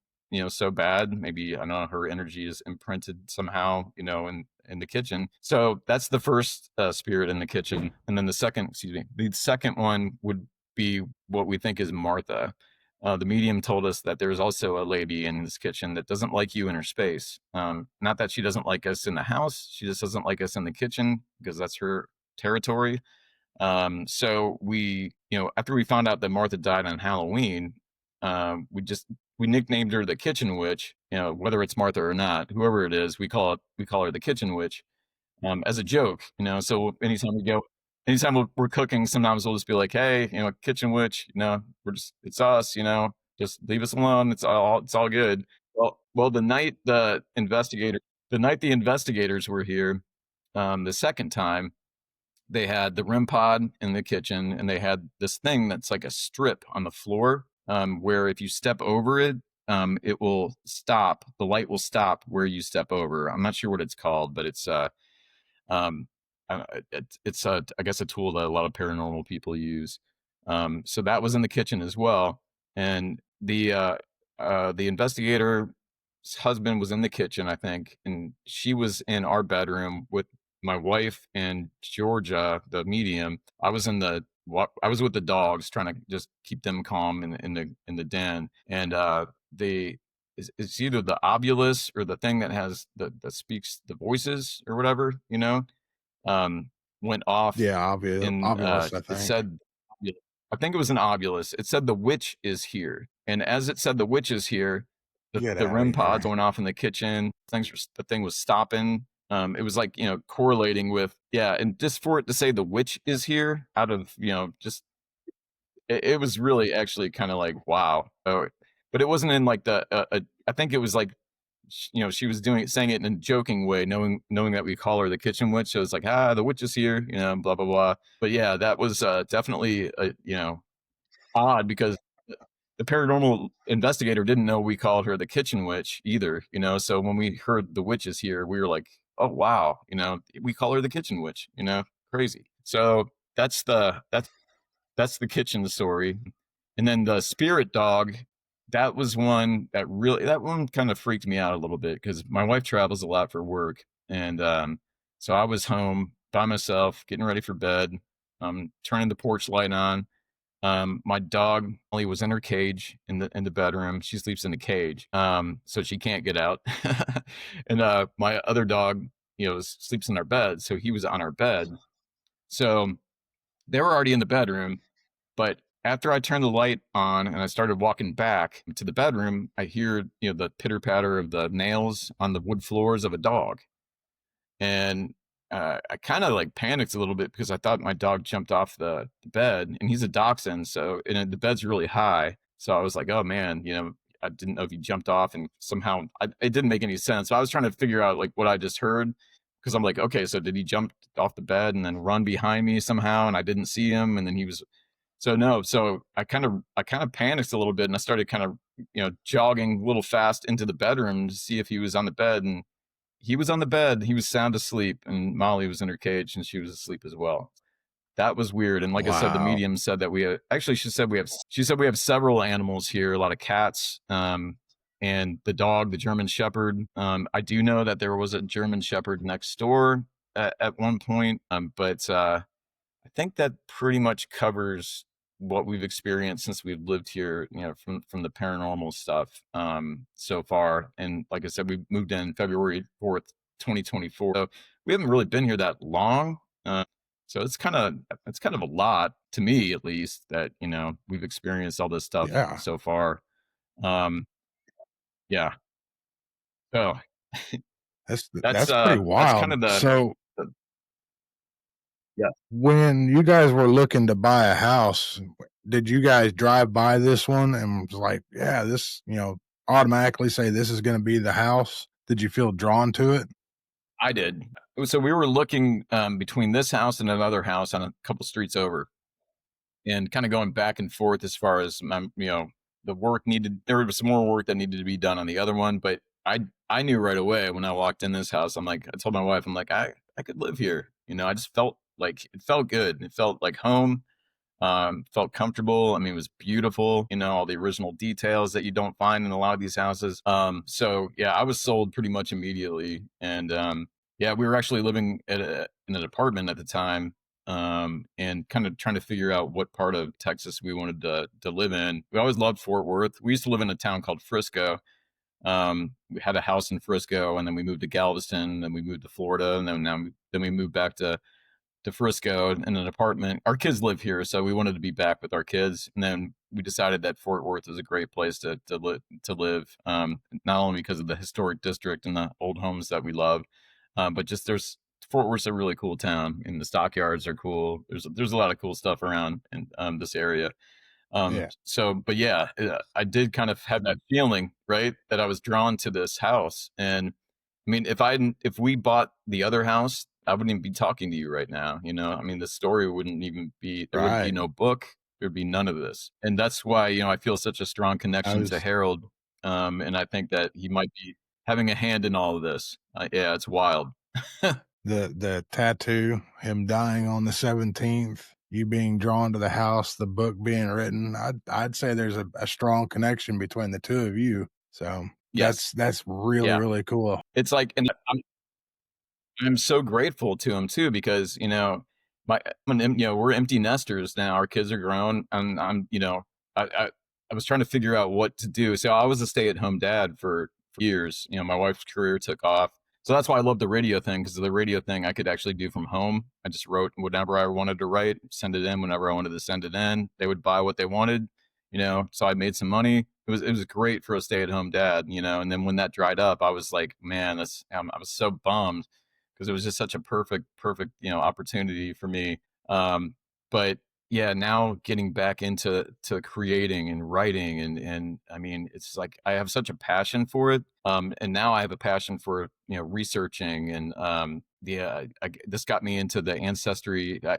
so bad, maybe, I don't know, her energy is imprinted somehow, in the kitchen. So that's the first spirit in the kitchen. And then the second one would be what we think is Martha. The medium told us that there's also a lady in this kitchen that doesn't like you in her space. Not that she doesn't like us in the house, she just doesn't like us in the kitchen, because that's her territory. So after we found out that Martha died on Halloween, we nicknamed her the Kitchen Witch. Whether it's Martha or not, whoever it is, we call her the Kitchen Witch, as a joke. So anytime we're cooking, sometimes we'll just be like, "Hey, Kitchen Witch, it's us. Just leave us alone. It's all good." Well, the night the investigators were here, the second time, they had the REM pod in the kitchen, and they had this thing that's like a strip on the floor, where if you step over it, it will stop. The light will stop where you step over. I'm not sure what it's called, but um, it's I guess a tool that a lot of paranormal people use. So that was in the kitchen as well, and the investigator's husband was in the kitchen, I think, and she was in our bedroom with my wife and Georgia, the medium, I was with the dogs trying to just keep them calm in the den, and the it's either the obulus or the thing that has that speaks the voices or whatever, um, went off, Yeah, and Obulus, I it think. said, I think it was an obulus. It said the witch is here, and as it said the witch is here, Get the out of REM pods here. went off in the kitchen. The thing was stopping. It was like correlating with, yeah, and just for it to say the witch is here out of just it was really actually kind of like wow. Oh, but it wasn't in like I think it was like she was saying it in a joking way, knowing that we call her the kitchen witch. So it's like, the witch is here, blah blah blah. But yeah, that was definitely odd because the paranormal investigator didn't know we called her the kitchen witch either. So when we heard the witch is here, we were like, oh wow, we call her the kitchen witch. Crazy. So that's the kitchen story. And then the spirit dog, that one kind of freaked me out a little bit because my wife travels a lot for work. And so I was home by myself, getting ready for bed, turning the porch light on. My dog Molly was in her cage in the bedroom. She sleeps in a cage, so she can't get out. And my other dog, sleeps in our bed, so he was on our bed. So they were already in the bedroom, but after I turned the light on and I started walking back to the bedroom, I hear, the pitter patter of the nails on the wood floors of a dog. And I kind of like panicked a little bit because I thought my dog jumped off the bed, and he's a dachshund. So, and the bed's really high. So I was like, oh man, I didn't know if he jumped off, and somehow it didn't make any sense. So I was trying to figure out like what I just heard, because I'm like, okay, so did he jump off the bed and then run behind me somehow, and I didn't see him, and then he was so no, so I kind of panicked a little bit, and I started kind of jogging a little fast into the bedroom to see if he was on the bed, and he was on the bed. He was sound asleep, and Molly was in her cage, and she was asleep as well. That was weird. And like I said, the Wow. medium said that she said we have several animals here, a lot of cats, and the dog, the German Shepherd. I do know that there was a German Shepherd next door at one point, but I think that pretty much covers what we've experienced since we've lived here, from the paranormal stuff so far. And like I said, we moved in February 4th, 2024. So we haven't really been here that long. So it's kind of a lot to me, at least, that we've experienced all this stuff Yeah. so far. Um, yeah. So that's That's pretty that's kind wild. of So the yeah. when you guys were looking to buy a house, did you guys drive by this one and was like, yeah, this, automatically say this is going to be the house? Did you feel drawn to it? I did. So we were looking between this house and another house on a couple streets over, and kind of going back and forth as far as the work needed. There was some more work that needed to be done on the other one, but I knew right away when I walked in this house. I told my wife, I'm like, I could live here. I just felt like it felt good. It felt like home. Felt comfortable. I mean, it was beautiful, all the original details that you don't find in a lot of these houses. So yeah, I was sold pretty much immediately. And yeah, we were actually living in an apartment at the time, and kind of trying to figure out what part of Texas we wanted to live in. We always loved Fort Worth. We used to live in a town called Frisco. We had a house in Frisco, and then we moved to Galveston, then we moved to Florida, and then we moved back to Frisco in an apartment. Our kids live here, so we wanted to be back with our kids. And then we decided that Fort Worth is a great place to live, not only because of the historic district and the old homes that we love, but just there's Fort Worth's a really cool town, and the stockyards are cool. There's a lot of cool stuff around in this area. Yeah. So, but yeah, I did kind of have that feeling, right, that I was drawn to this house. And I mean, if we bought the other house, I wouldn't even be talking to you right now. I mean, the story wouldn't even be, there would be Right. no book. There'd be none of this. And that's why, I feel such a strong I connection to was Harold. And I think that he might be having a hand in all of this. Yeah, it's wild. the tattoo, him dying on the 17th, you being drawn to the house, the book being written. I'd say there's a strong connection between the two of you. So Yes. that's really, Yeah. really cool. It's like, and I'm so grateful to him too because, we're empty nesters now. Our kids are grown, and I was trying to figure out what to do. So I was a stay-at-home dad for years. My wife's career took off. So that's why I love the radio thing, because the radio thing I could actually do from home. I just wrote whatever I wanted to write, send it in whenever I wanted to send it in. They would buy what they wanted, so I made some money. It was great for a stay-at-home dad, and then when that dried up, I was like, man, I was so bummed because it was just such a perfect opportunity for me. But yeah, now getting back into creating and writing, and I mean, it's like I have such a passion for it. And now I have a passion for researching, and this got me into the ancestry. I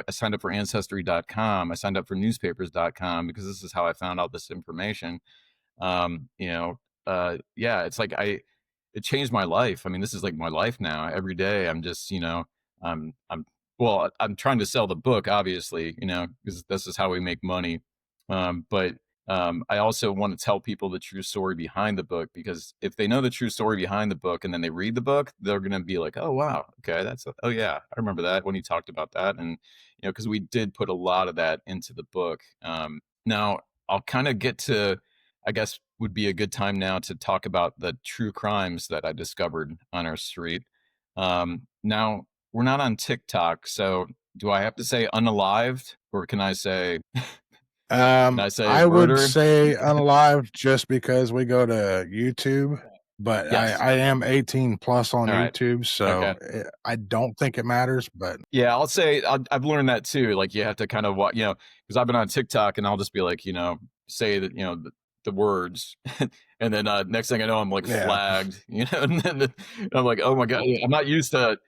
signed up for ancestry.com. I signed up for newspapers.com because this is how I found out this information. um you know yeah, it's like it changed my life. I mean, this is like my life now. Every day I'm just I'm well, I'm trying to sell the book, obviously, because this is how we make money. But I also want to tell people the true story behind the book, because if they know the true story behind the book and then they read the book, they're going to be like, oh wow, okay, oh yeah, I remember that when you talked about that. And because we did put a lot of that into the book. Now I'll kind of get to, I guess, would be a good time now to talk about the true crimes that I discovered on our street. Now, we're not on TikTok, so do I have to say unalived, or can I say I would murder? say unalived just because we go to YouTube, but Yes. I am 18 plus on All right. YouTube, so Okay. I don't think it matters. But Yeah, I'll say I've learned that too. Like, you have to kind of because I've been on TikTok and I'll just be like, say that the words, and then next thing I know, I'm like yeah, flagged, and then I'm like, oh my god, I'm not used to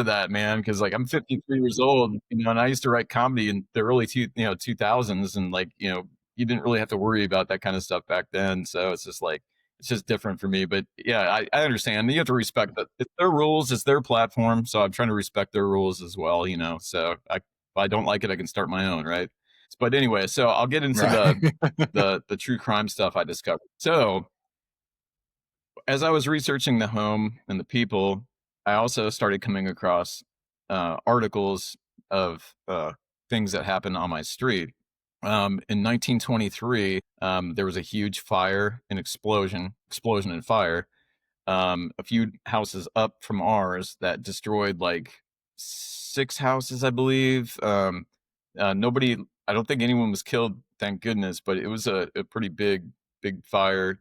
that, man, because like I'm 53 years old, and I used to write comedy in the early 2000s, and like you didn't really have to worry about that kind of stuff back then. So it's just like it's just different for me. But yeah, I understand. You have to respect that. It's their rules, it's their platform. So I'm trying to respect their rules as well, So if I don't like it, I can start my own, right? But anyway, so I'll get into right. the true crime stuff I discovered. So as I was researching the home and the people, I also started coming across articles of things that happened on my street. In 1923, there was a huge fire, an explosion and fire, a few houses up from ours, that destroyed like 6 houses, I believe. Nobody, I don't think anyone was killed, thank goodness, but it was a pretty big fire.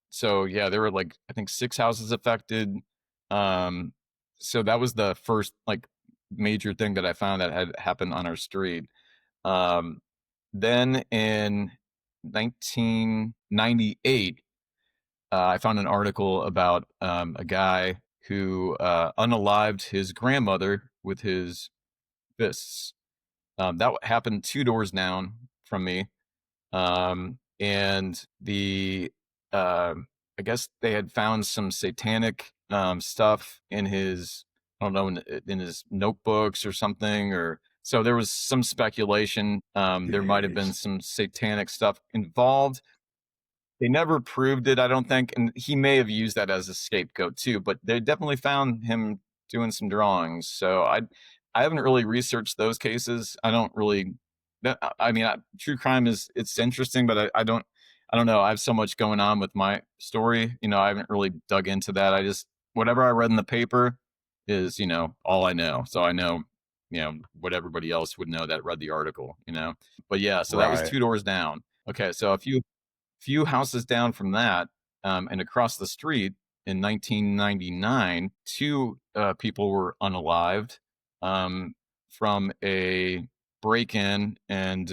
So yeah, there were like, I think 6 houses affected. Um, so that was the first like major thing that I found that had happened on our street. Um, then in 1998, I found an article about a guy who unalived his grandmother with his fists. That happened 2 doors down from me. And uh, I guess they had found some satanic stuff in his, I don't know, in his notebooks or something, or so there was some speculation. There might have been Jeez. some satanic stuff involved. They never proved it, I don't think, and he may have used that as a scapegoat too, but they definitely found him doing some drawings. So I haven't really researched those cases. I don't really I mean, true crime it's interesting, but I don't know. I have so much going on with my story. I haven't really dug into that. I just whatever I read in the paper is, all I know. So I know, what everybody else would know that read the article. But yeah, so that was Right. 2 doors down. Okay, so a few houses down from that, and across the street in 1999, two people were unalived from a break-in and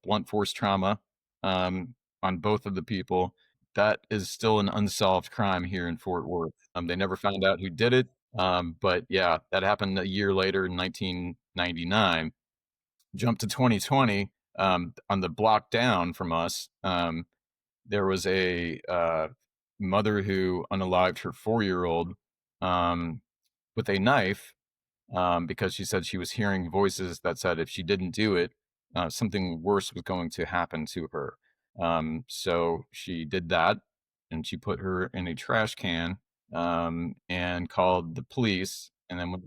blunt force trauma on both of the people. That is still an unsolved crime here in Fort Worth. They never found out who did it, but yeah, that happened a year later in 1999. Jump to 2020, on the block down from us. There was a mother who unalived her 4-year-old um, with a knife, because she said she was hearing voices that said if she didn't do it, something worse was going to happen to her. So she did that, and she put her in a trash can and called the police. And then when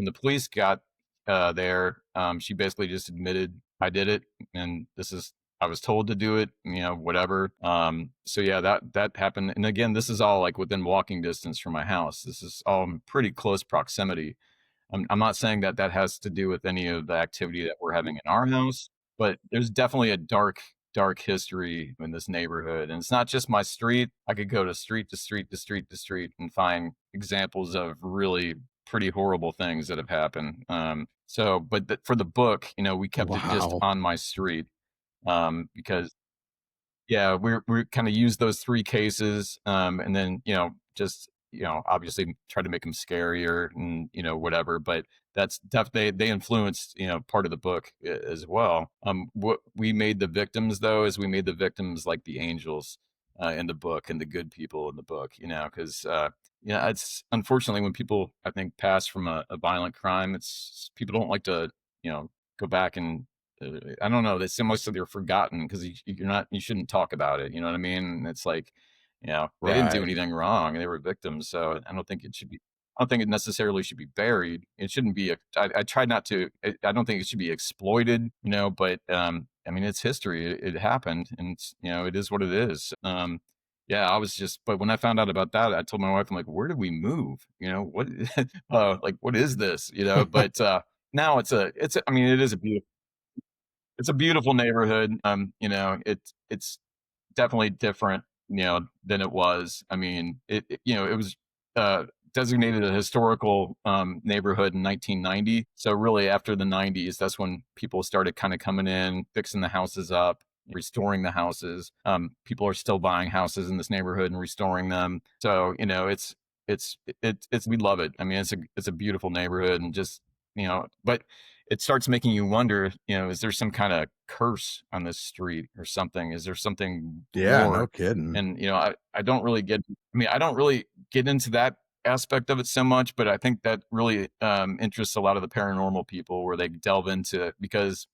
the police got there, she basically just admitted I did it, and I was told to do it, whatever. So yeah, that happened. And again, this is all like within walking distance from my house. This is all in pretty close proximity. I'm not saying that that has to do with any of the activity that we're having in our house, but there's definitely a dark history in this neighborhood. And it's not just my street. I could go to street to street to street to street and find examples of really pretty horrible things that have happened. But for the book, we kept it just Wow. on my street, because yeah, we're kind of use those three cases, and then just obviously try to make them scarier and whatever. But that's definitely they influenced part of the book as well. What we made the victims though is we made the victims like the angels in the book and the good people in the book. Because it's unfortunately when people I think pass from a violent crime, it's people don't like to go back and I don't know. It's almost like they're forgotten because you shouldn't talk about it. You know what I mean? It's like, they didn't do Right. anything wrong. They were victims. So I don't think it should be, I don't think it necessarily should be buried. It shouldn't be, I try not to, I don't think it should be exploited, but, I mean, it's history. It happened and it is what it is. Yeah, I was just, but when I found out about that, I told my wife, I'm like, where did we move? What, like, what is this? But, now I mean, it's a beautiful neighborhood. It's definitely different, than it was. I mean, it was uh, designated a historical neighborhood in 1990. So really, after the 90s, that's when people started kind of coming in, fixing the houses up, restoring the houses. People are still buying houses in this neighborhood and restoring them. So it's we love it. I mean, it's a beautiful neighborhood, and just but it starts making you wonder, is there some kind of curse on this street or something? Is there something Yeah, no more? kidding. And I don't really I don't really get into that aspect of it so much, but I think that really interests a lot of the paranormal people where they delve into, because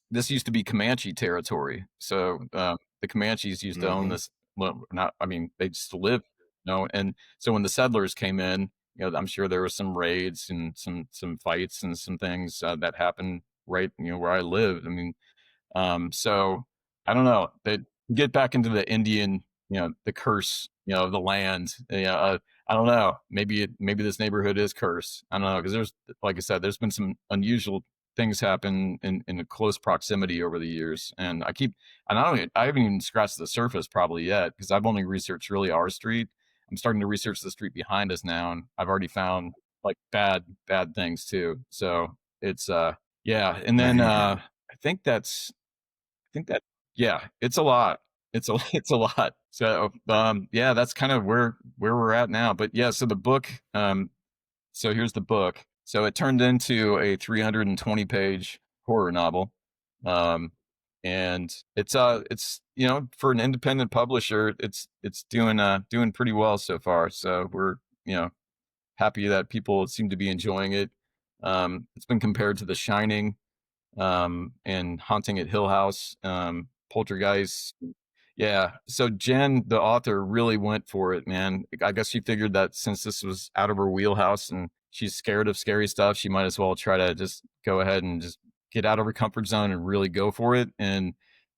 this used to be Comanche territory. So the Comanches used to own Mhm. this. Well, not, I mean, they just live, and so when the settlers came in, I'm sure there was some raids and some fights and some things that happened right, where I lived. I mean, so I don't know. That get back into the Indian, the curse, of the land. I don't know. Maybe this neighborhood is cursed. I don't know, because there's, like I said, there's been some unusual things happen in a close proximity over the years, and I haven't even scratched the surface probably yet, because I've only researched really our street. I'm starting to research the street behind us now, and I've already found like bad things too. So it's yeah, and then Man. I think that yeah, it's a lot. It's a lot. So yeah, that's kind of where we're at now. But yeah, so the book, so here's the book. So it turned into a 320-page horror novel. Um and it's for an independent publisher, it's doing pretty well so far. So we're, happy that people seem to be enjoying it. It's been compared to The Shining, and Haunting at Hill House, Poltergeist. Yeah. So Jen, the author, really went for it, man. I guess she figured that since this was out of her wheelhouse and she's scared of scary stuff, she might as well try to just go ahead and just get out of her comfort zone and really go for it. And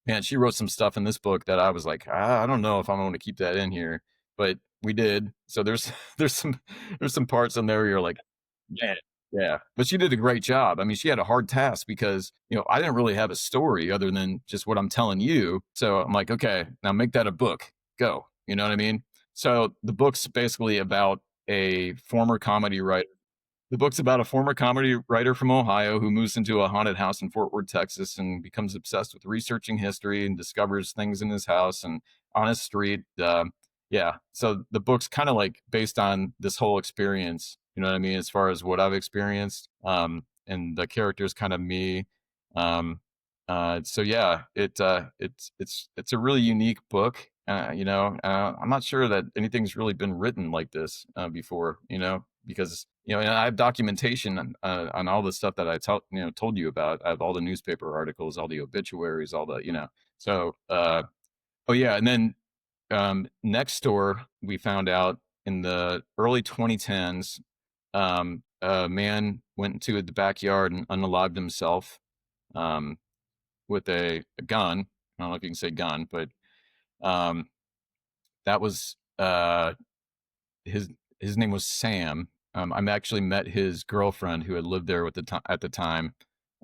man, she wrote some stuff in this book that I was like, I don't know if I'm going to keep that in here, but we did. So there's there's some parts in there where you're like, man, yeah, but she did a great job. I mean, she had a hard task because, I didn't really have a story other than just what I'm telling you. So I'm like, okay, now make that a book. Go. You know what I mean? So the book's basically about a former comedy writer. The book's about a former comedy writer from Ohio who moves into a haunted house in Fort Worth, Texas, and becomes obsessed with researching history and discovers things in his house and on his street. Yeah. So the book's kind of like based on this whole experience. You know what I mean? As far as what I've experienced, and the character's kind of me. Um, so yeah, it's a really unique book. I'm not sure that anything's really been written like this before. Because and I have documentation on all the stuff that told you about. I have all the newspaper articles, all the obituaries, all the So oh yeah, and then next door we found out in the early 2010s, a man went into the backyard and unalived himself um, with a gun. I don't know if you can say gun, but um, that was his his name was Sam. I actually met his girlfriend who had lived there at the time,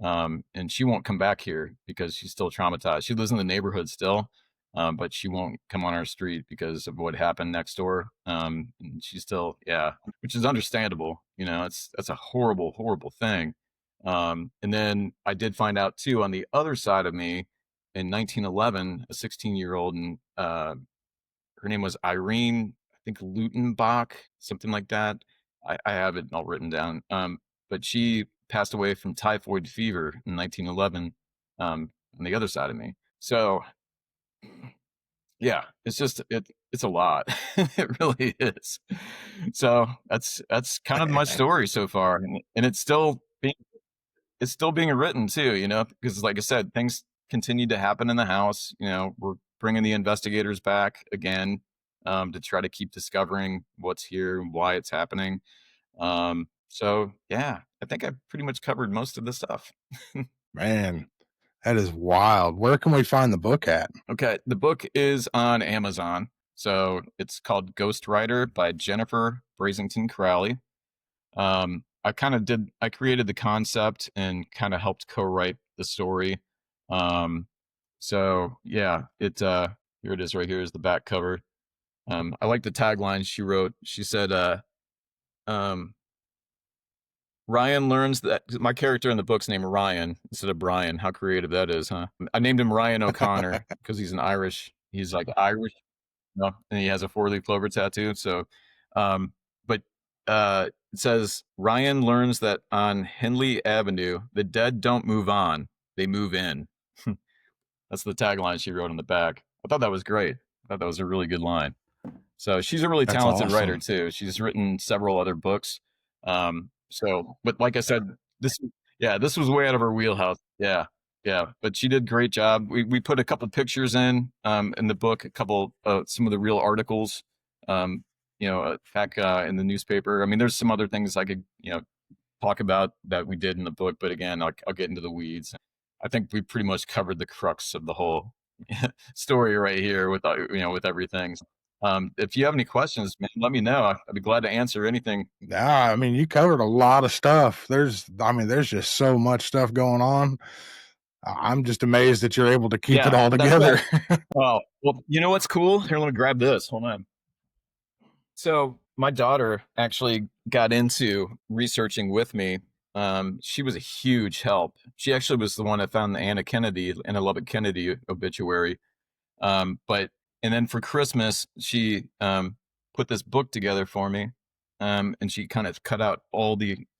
and she won't come back here because she's still traumatized. She lives in the neighborhood still, but she won't come on our street because of what happened next door. And she's still, yeah, which is understandable. You know, that's a horrible, horrible thing. And then I did find out too on the other side of me in 1911, a 16-year-old, and her name was Irene, I think Lutenbach, something like that. I have it all written down. But she passed away from typhoid fever in 1911 on the other side of me. So yeah, it's a lot. It really is. So that's kind of my story so far, and it's still being written too, you know, because like I said, things continue to happen in the house. You know, we're bringing the investigators back again to try to keep discovering what's here and why it's happening. So yeah, I think I've pretty much covered most of the stuff. Man, that is wild. Where can we find the book at? Okay, the book is on Amazon. So it's called Ghost Rider by Jennifer Brasington Crowley. I created the concept and kind of helped co-write the story. So yeah, here it is right here is the back cover. I like the tagline she wrote. She said, um, Ryan learns that my character in the book's named Ryan instead of Brian. How creative that is, huh? I named him Ryan O'Connor because he's like Irish, you know, and he has a 4-leaf clover tattoo. So, um, but it says Ryan learns that on Henley Avenue, the dead don't move on, they move in. That's the tagline she wrote on the back. I thought that was great. I thought that was a really good line. So she's a really That's talented writer awesome. too. She's written several other books. But like I said, this was way out of her wheelhouse. Yeah, yeah. But she did a great job. We put a couple pictures in the book, a couple some of the real articles, back in the newspaper. I mean, there's some other things I could talk about that we did in the book, but again, I'll get into the weeds. I think we pretty much covered the crux of the whole story right here with everything. If you have any questions, man, let me know. I'd be glad to answer anything. Yeah, I mean, you covered a lot of stuff. There's just so much stuff going on. I'm just amazed that you're able to keep it all together. Oh, well, you know what's cool? Here, let me grab this. Hold on. So my daughter actually got into researching with me. She was a huge help. She actually was the one that found the Anna Lubbock Kennedy obituary. And then for Christmas, she put this book together for me, and she kind of cut out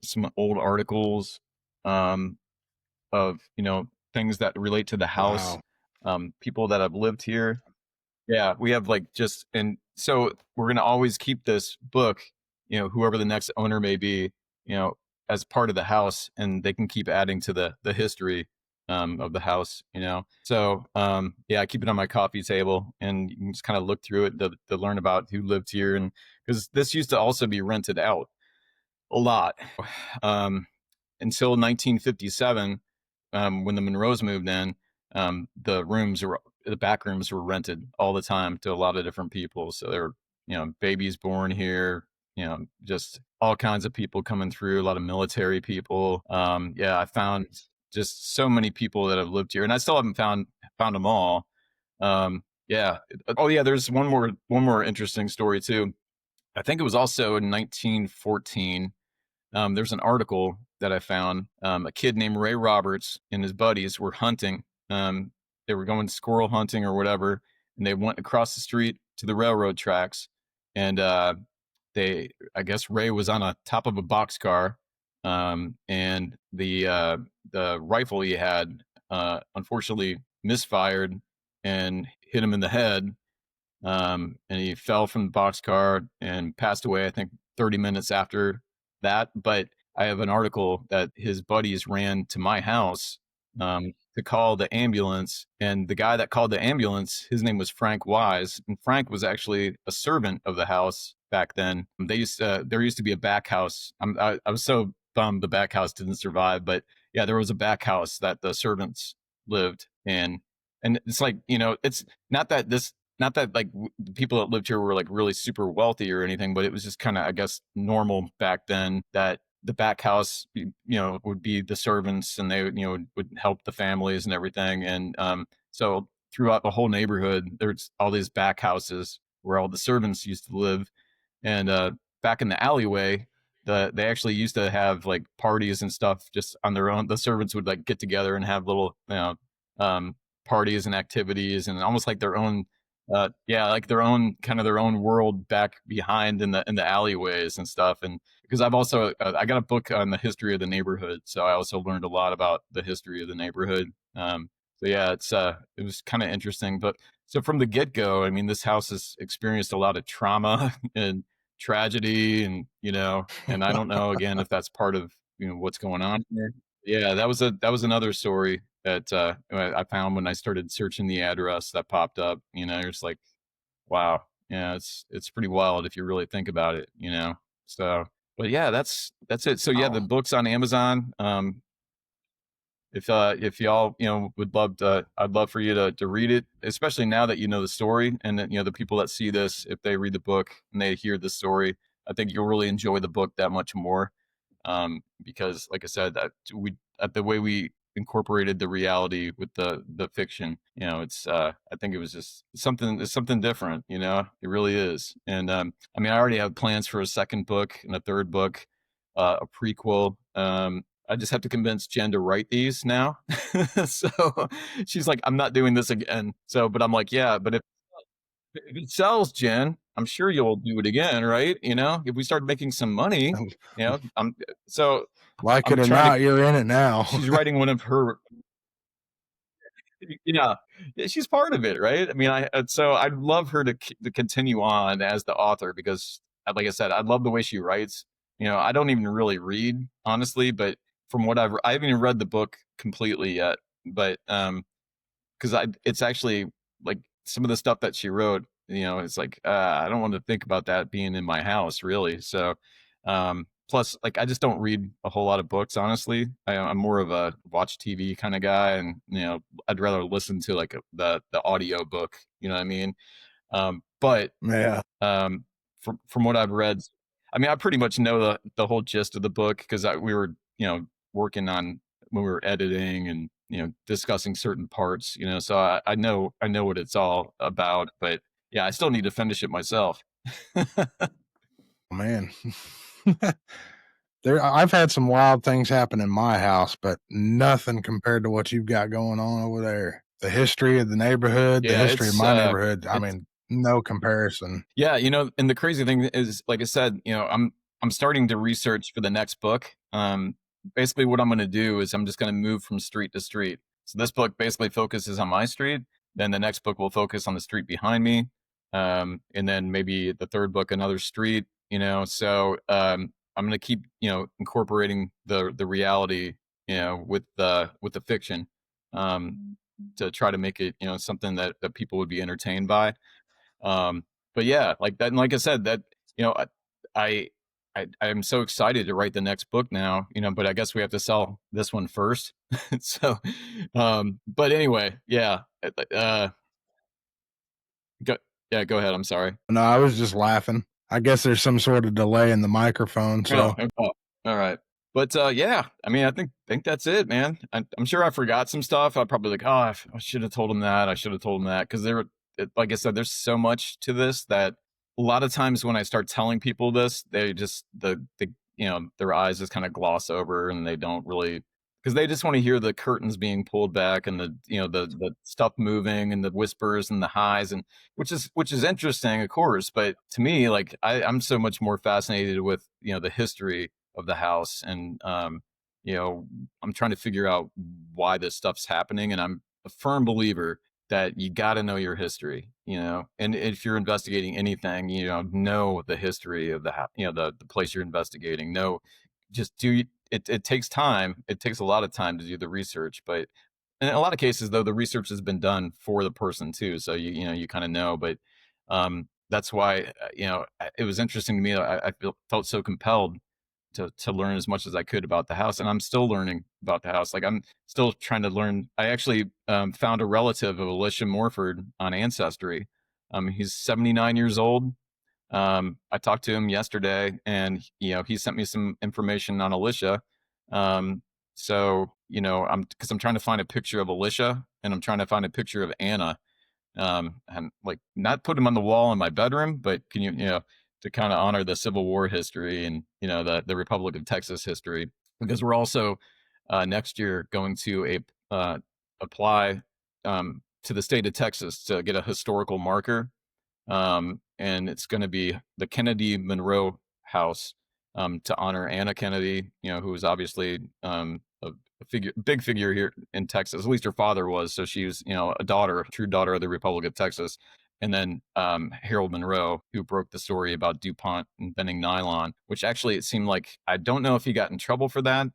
some old articles of things that relate to the house, people that have lived here. Yeah, we have and so we're gonna always keep this book, whoever the next owner may be, as part of the house, and they can keep adding to the history of the house. So yeah, I keep it on my coffee table, and you can just kind of look through it to learn about who lived here, and because this used to also be rented out a lot until 1957, when the Monroes moved in. The back rooms were rented all the time to a lot of different people. So there were, babies born here, just all kinds of people coming through, a lot of military people. Yeah, I found just so many people that have lived here, and I still haven't found them all. Yeah. Oh yeah, there's one more interesting story too. I think it was also in 1914. There's an article that I found. A kid named Ray Roberts and his buddies were hunting. They were going squirrel hunting or whatever, and they went across the street to the railroad tracks. And I guess Ray was on a top of a boxcar, and the rifle he had unfortunately misfired and hit him in the head. And he fell from the boxcar and passed away, I think 30 minutes after that. But I have an article that his buddies ran to my house to call the ambulance. And the guy that called the ambulance, his name was Frank Wise. And Frank was actually a servant of the house back then. There used to be a back house. I was so bummed the back house didn't survive, but yeah, there was a back house that the servants lived in. And it's like, it's not that like the people that lived here were like really super wealthy or anything, but it was just kind of, I guess, normal back then that the back house, would be the servants, and they, would help the families and everything. And so throughout the whole neighborhood, there's all these back houses where all the servants used to live. And back in the alleyway, they actually used to have like parties and stuff just on their own. The servants would like get together and have little, um, parties and activities, and almost like their own, yeah, like their own kind of their own world back behind in the alleyways and stuff. And because I've also I got a book on the history of the neighborhood, so I also learned a lot about the history of the neighborhood. So yeah, it was kind of interesting. But so from the get go, I mean, this house has experienced a lot of trauma and tragedy, and and I don't know again if that's part of what's going on here. Yeah, that was another story that I found when I started searching the address that popped up. It's like, wow, yeah, it's pretty wild if you really think about it. So, but yeah, that's it. So yeah, the Oh, book's on Amazon. If y'all would love to, I'd love for you to read it, especially now that you know the story, and that the people that see this, if they read the book and they hear the story, I think you'll really enjoy the book that much more. Because like I said, that the way we incorporated the reality with the fiction, it's I think it was just it's something different. It really is. And I mean, I already have plans for a second book and a third book, a prequel. I just have to convince Jen to write these now. So she's like, I'm not doing this again. So, but I'm like, yeah, but if it sells, Jen, I'm sure you'll do it again, right? If we start making some money, so like I'm it or trying to. not, you're in it now. She's writing one of her. Yeah, she's part of it, right? I mean, so I'd love her to continue on as the author because, like I said, I love the way she writes. I don't even really read honestly, but from what I haven't even read the book completely yet, but because it's actually like some of the stuff that she wrote, it's like I don't want to think about that being in my house really. So plus, like, I just don't read a whole lot of books, honestly. I'm more of a watch TV kind of guy, and I'd rather listen to like the audio book. You know what I mean? But Yeah. from what I've read, I mean, I pretty much know the whole gist of the book because we were working on when we were editing and discussing certain parts. So I know what it's all about. But yeah, I still need to finish it myself. Man. I've had some wild things happen in my house, but nothing compared to what you've got going on over there. The history of the neighborhood, the Yeah, history of my neighborhood. I mean, no comparison. Yeah, and the crazy thing is, like I said, I'm starting to research for the next book. Basically, what I'm going to do is I'm just going to move from street to street. So this book basically focuses on my street. Then the next book will focus on the street behind me, and then maybe the third book another street. So I'm going to keep incorporating the reality with the fiction, to try to make it something that people would be entertained by. But yeah, like that, and like I said, that I I am so excited to write the next book now, but I guess we have to sell this one first. So, but anyway, yeah, go, yeah, go ahead. I'm sorry. No, I was just laughing. I guess there's some sort of delay in the microphone. So, Oh, all right. But yeah, I mean, I think that's it, man. I'm sure I forgot some stuff. I'd probably like, oh, I should have told him that. I should have told him that because like I said, there's so much to this that a lot of times when I start telling people this, they just their eyes just kind of gloss over and they don't really because they just want to hear the curtains being pulled back and the the stuff moving and the whispers and the highs, and which is interesting, of course. But to me, like I'm so much more fascinated with the history of the house, and you know I'm trying to figure out why this stuff's happening, and I'm a firm believer that you got to know your history, and if you're investigating anything, know the history of the place you're investigating. Know, just do it takes time. It takes a lot of time to do the research, but in a lot of cases, though, the research has been done for the person too. So you kind of know, but that's why, it was interesting to me. I felt so compelled to learn as much as I could about the house, and I'm still learning about the house. Like, I'm still trying to learn. I actually found a relative of Alicia Morford on Ancestry. He's 79 years old. I talked to him yesterday, and he sent me some information on Alicia. So I'm trying to find a picture of Alicia, and I'm trying to find a picture of Anna, and like not put them on the wall in my bedroom, but can to kind of honor the Civil War history and the Republic of Texas history, because we're also next year going to apply to the state of Texas to get a historical marker, and it's going to be the Kennedy Monroe House, to honor Anna Kennedy, who was obviously big figure here in Texas. At least her father was. So she was, a daughter, a true daughter of the Republic of Texas. And then Harold Monroe, who broke the story about DuPont inventing nylon, which actually it seemed like, I don't know if he got in trouble for that,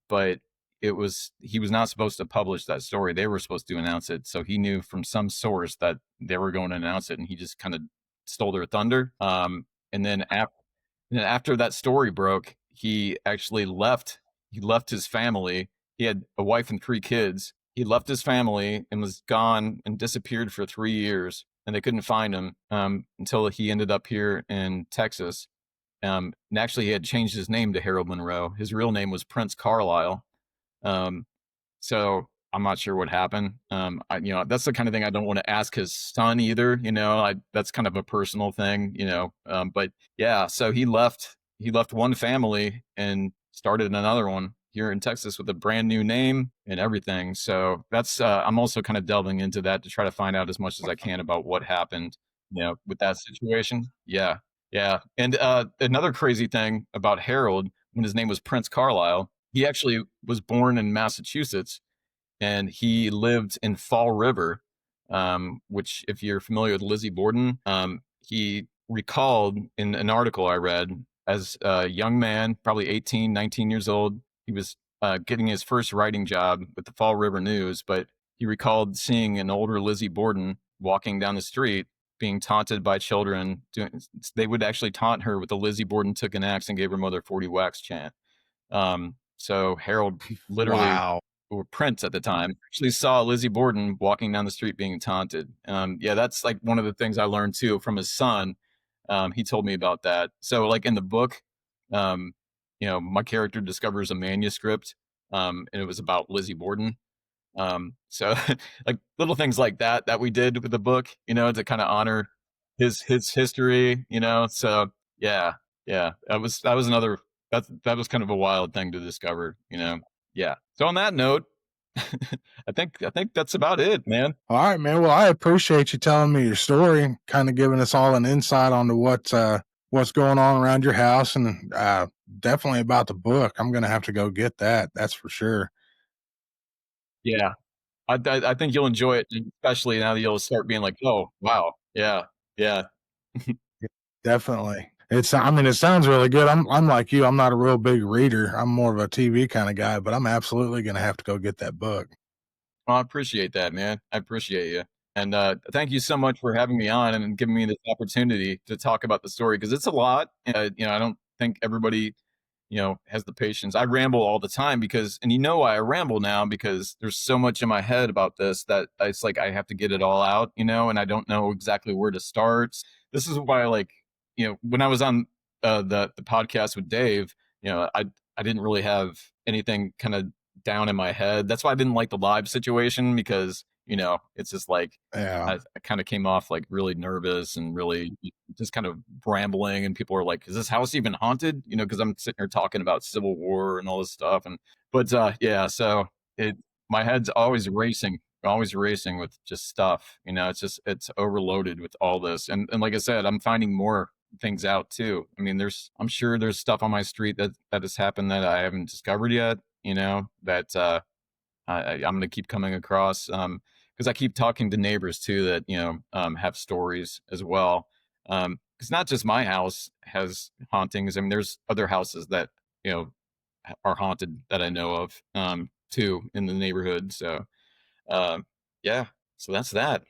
but he was not supposed to publish that story. They were supposed to announce it. So he knew from some source that they were going to announce it, and he just kind of stole their thunder. And then after that story broke, he actually left. He left his family. He had a wife and 3 kids. He left his family and was gone and disappeared for 3 years, and they couldn't find him until he ended up here in Texas. And actually, he had changed his name to Harold Monroe. His real name was Prince Carlisle. Um, so I'm not sure what happened. That's the kind of thing I don't want to ask his son either. That's kind of a personal thing. But yeah, so he left. He left one family and started another one here in Texas with a brand new name and everything. So that's I'm also kind of delving into that to try to find out as much as I can about what happened, with that situation. Yeah, yeah. And another crazy thing about Harold, when his name was Prince Carlisle, he actually was born in Massachusetts, and he lived in Fall River, which, if you're familiar with Lizzie Borden, he recalled in an article I read, as a young man, probably 18, 19 years old. He was getting his first writing job with the Fall River News, but he recalled seeing an older Lizzie Borden walking down the street, being taunted by children. They would actually taunt her with the Lizzie Borden took an axe and gave her mother 40 whacks chant. So Harold literally, Wow. or Prince at the time, actually saw Lizzie Borden walking down the street being taunted. Yeah, that's like one of the things I learned too from his son. He told me about that. So like in the book, my character discovers a manuscript, and it was about Lizzie Borden. So like little things like that we did with the book, to kind of honor his history, So yeah, yeah, that was another that was kind of a wild thing to discover, Yeah. So on that note, I think that's about it, man. All right, man. Well, I appreciate you telling me your story, kind of giving us all an insight onto what's going on around your house, and definitely about the book. I'm gonna have to go get that. That's for sure. Yeah. I think you'll enjoy it, especially now that you'll start being like, oh wow, yeah, yeah. Definitely. I mean, it sounds really good. I'm like you. I'm not a real big reader. I'm more of a TV kind of guy, but I'm absolutely gonna have to go get that book. Well, I appreciate that, man. I appreciate you. And thank you so much for having me on and giving me this opportunity to talk about the story, because it's a lot. I don't think everybody, has the patience. I ramble all the time and why I ramble now, because there's so much in my head about this that it's like I have to get it all out, and I don't know exactly where to start. This is why, like, when I was on the podcast with Dave, I didn't really have anything kind of down in my head. That's why I didn't like the live situation, because it's just like Yeah. I kind of came off like really nervous and really just kind of rambling, and people are like, "Is this house even haunted?" Because I'm sitting here talking about Civil War and all this stuff, yeah, so it my head's always racing with just stuff. It's overloaded with all this, and like I said, I'm finding more things out too. I mean, I'm sure there's stuff on my street that has happened that I haven't discovered yet. That I'm going to keep coming across, because I keep talking to neighbors too that have stories as well. Because not just my house has hauntings. I mean, there's other houses that are haunted that I know of, too, in the neighborhood. So yeah, so that's that.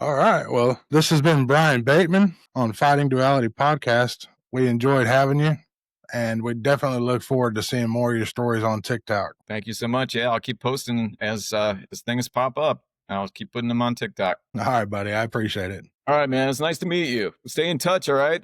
All right. Well, this has been Brian Bateman on Fighting Duality Podcast. We enjoyed having you, and we definitely look forward to seeing more of your stories on TikTok. Thank you so much. Yeah, I'll keep posting as things pop up. I'll keep putting them on TikTok. All right, buddy. I appreciate it. All right, man. It's nice to meet you. Stay in touch, all right?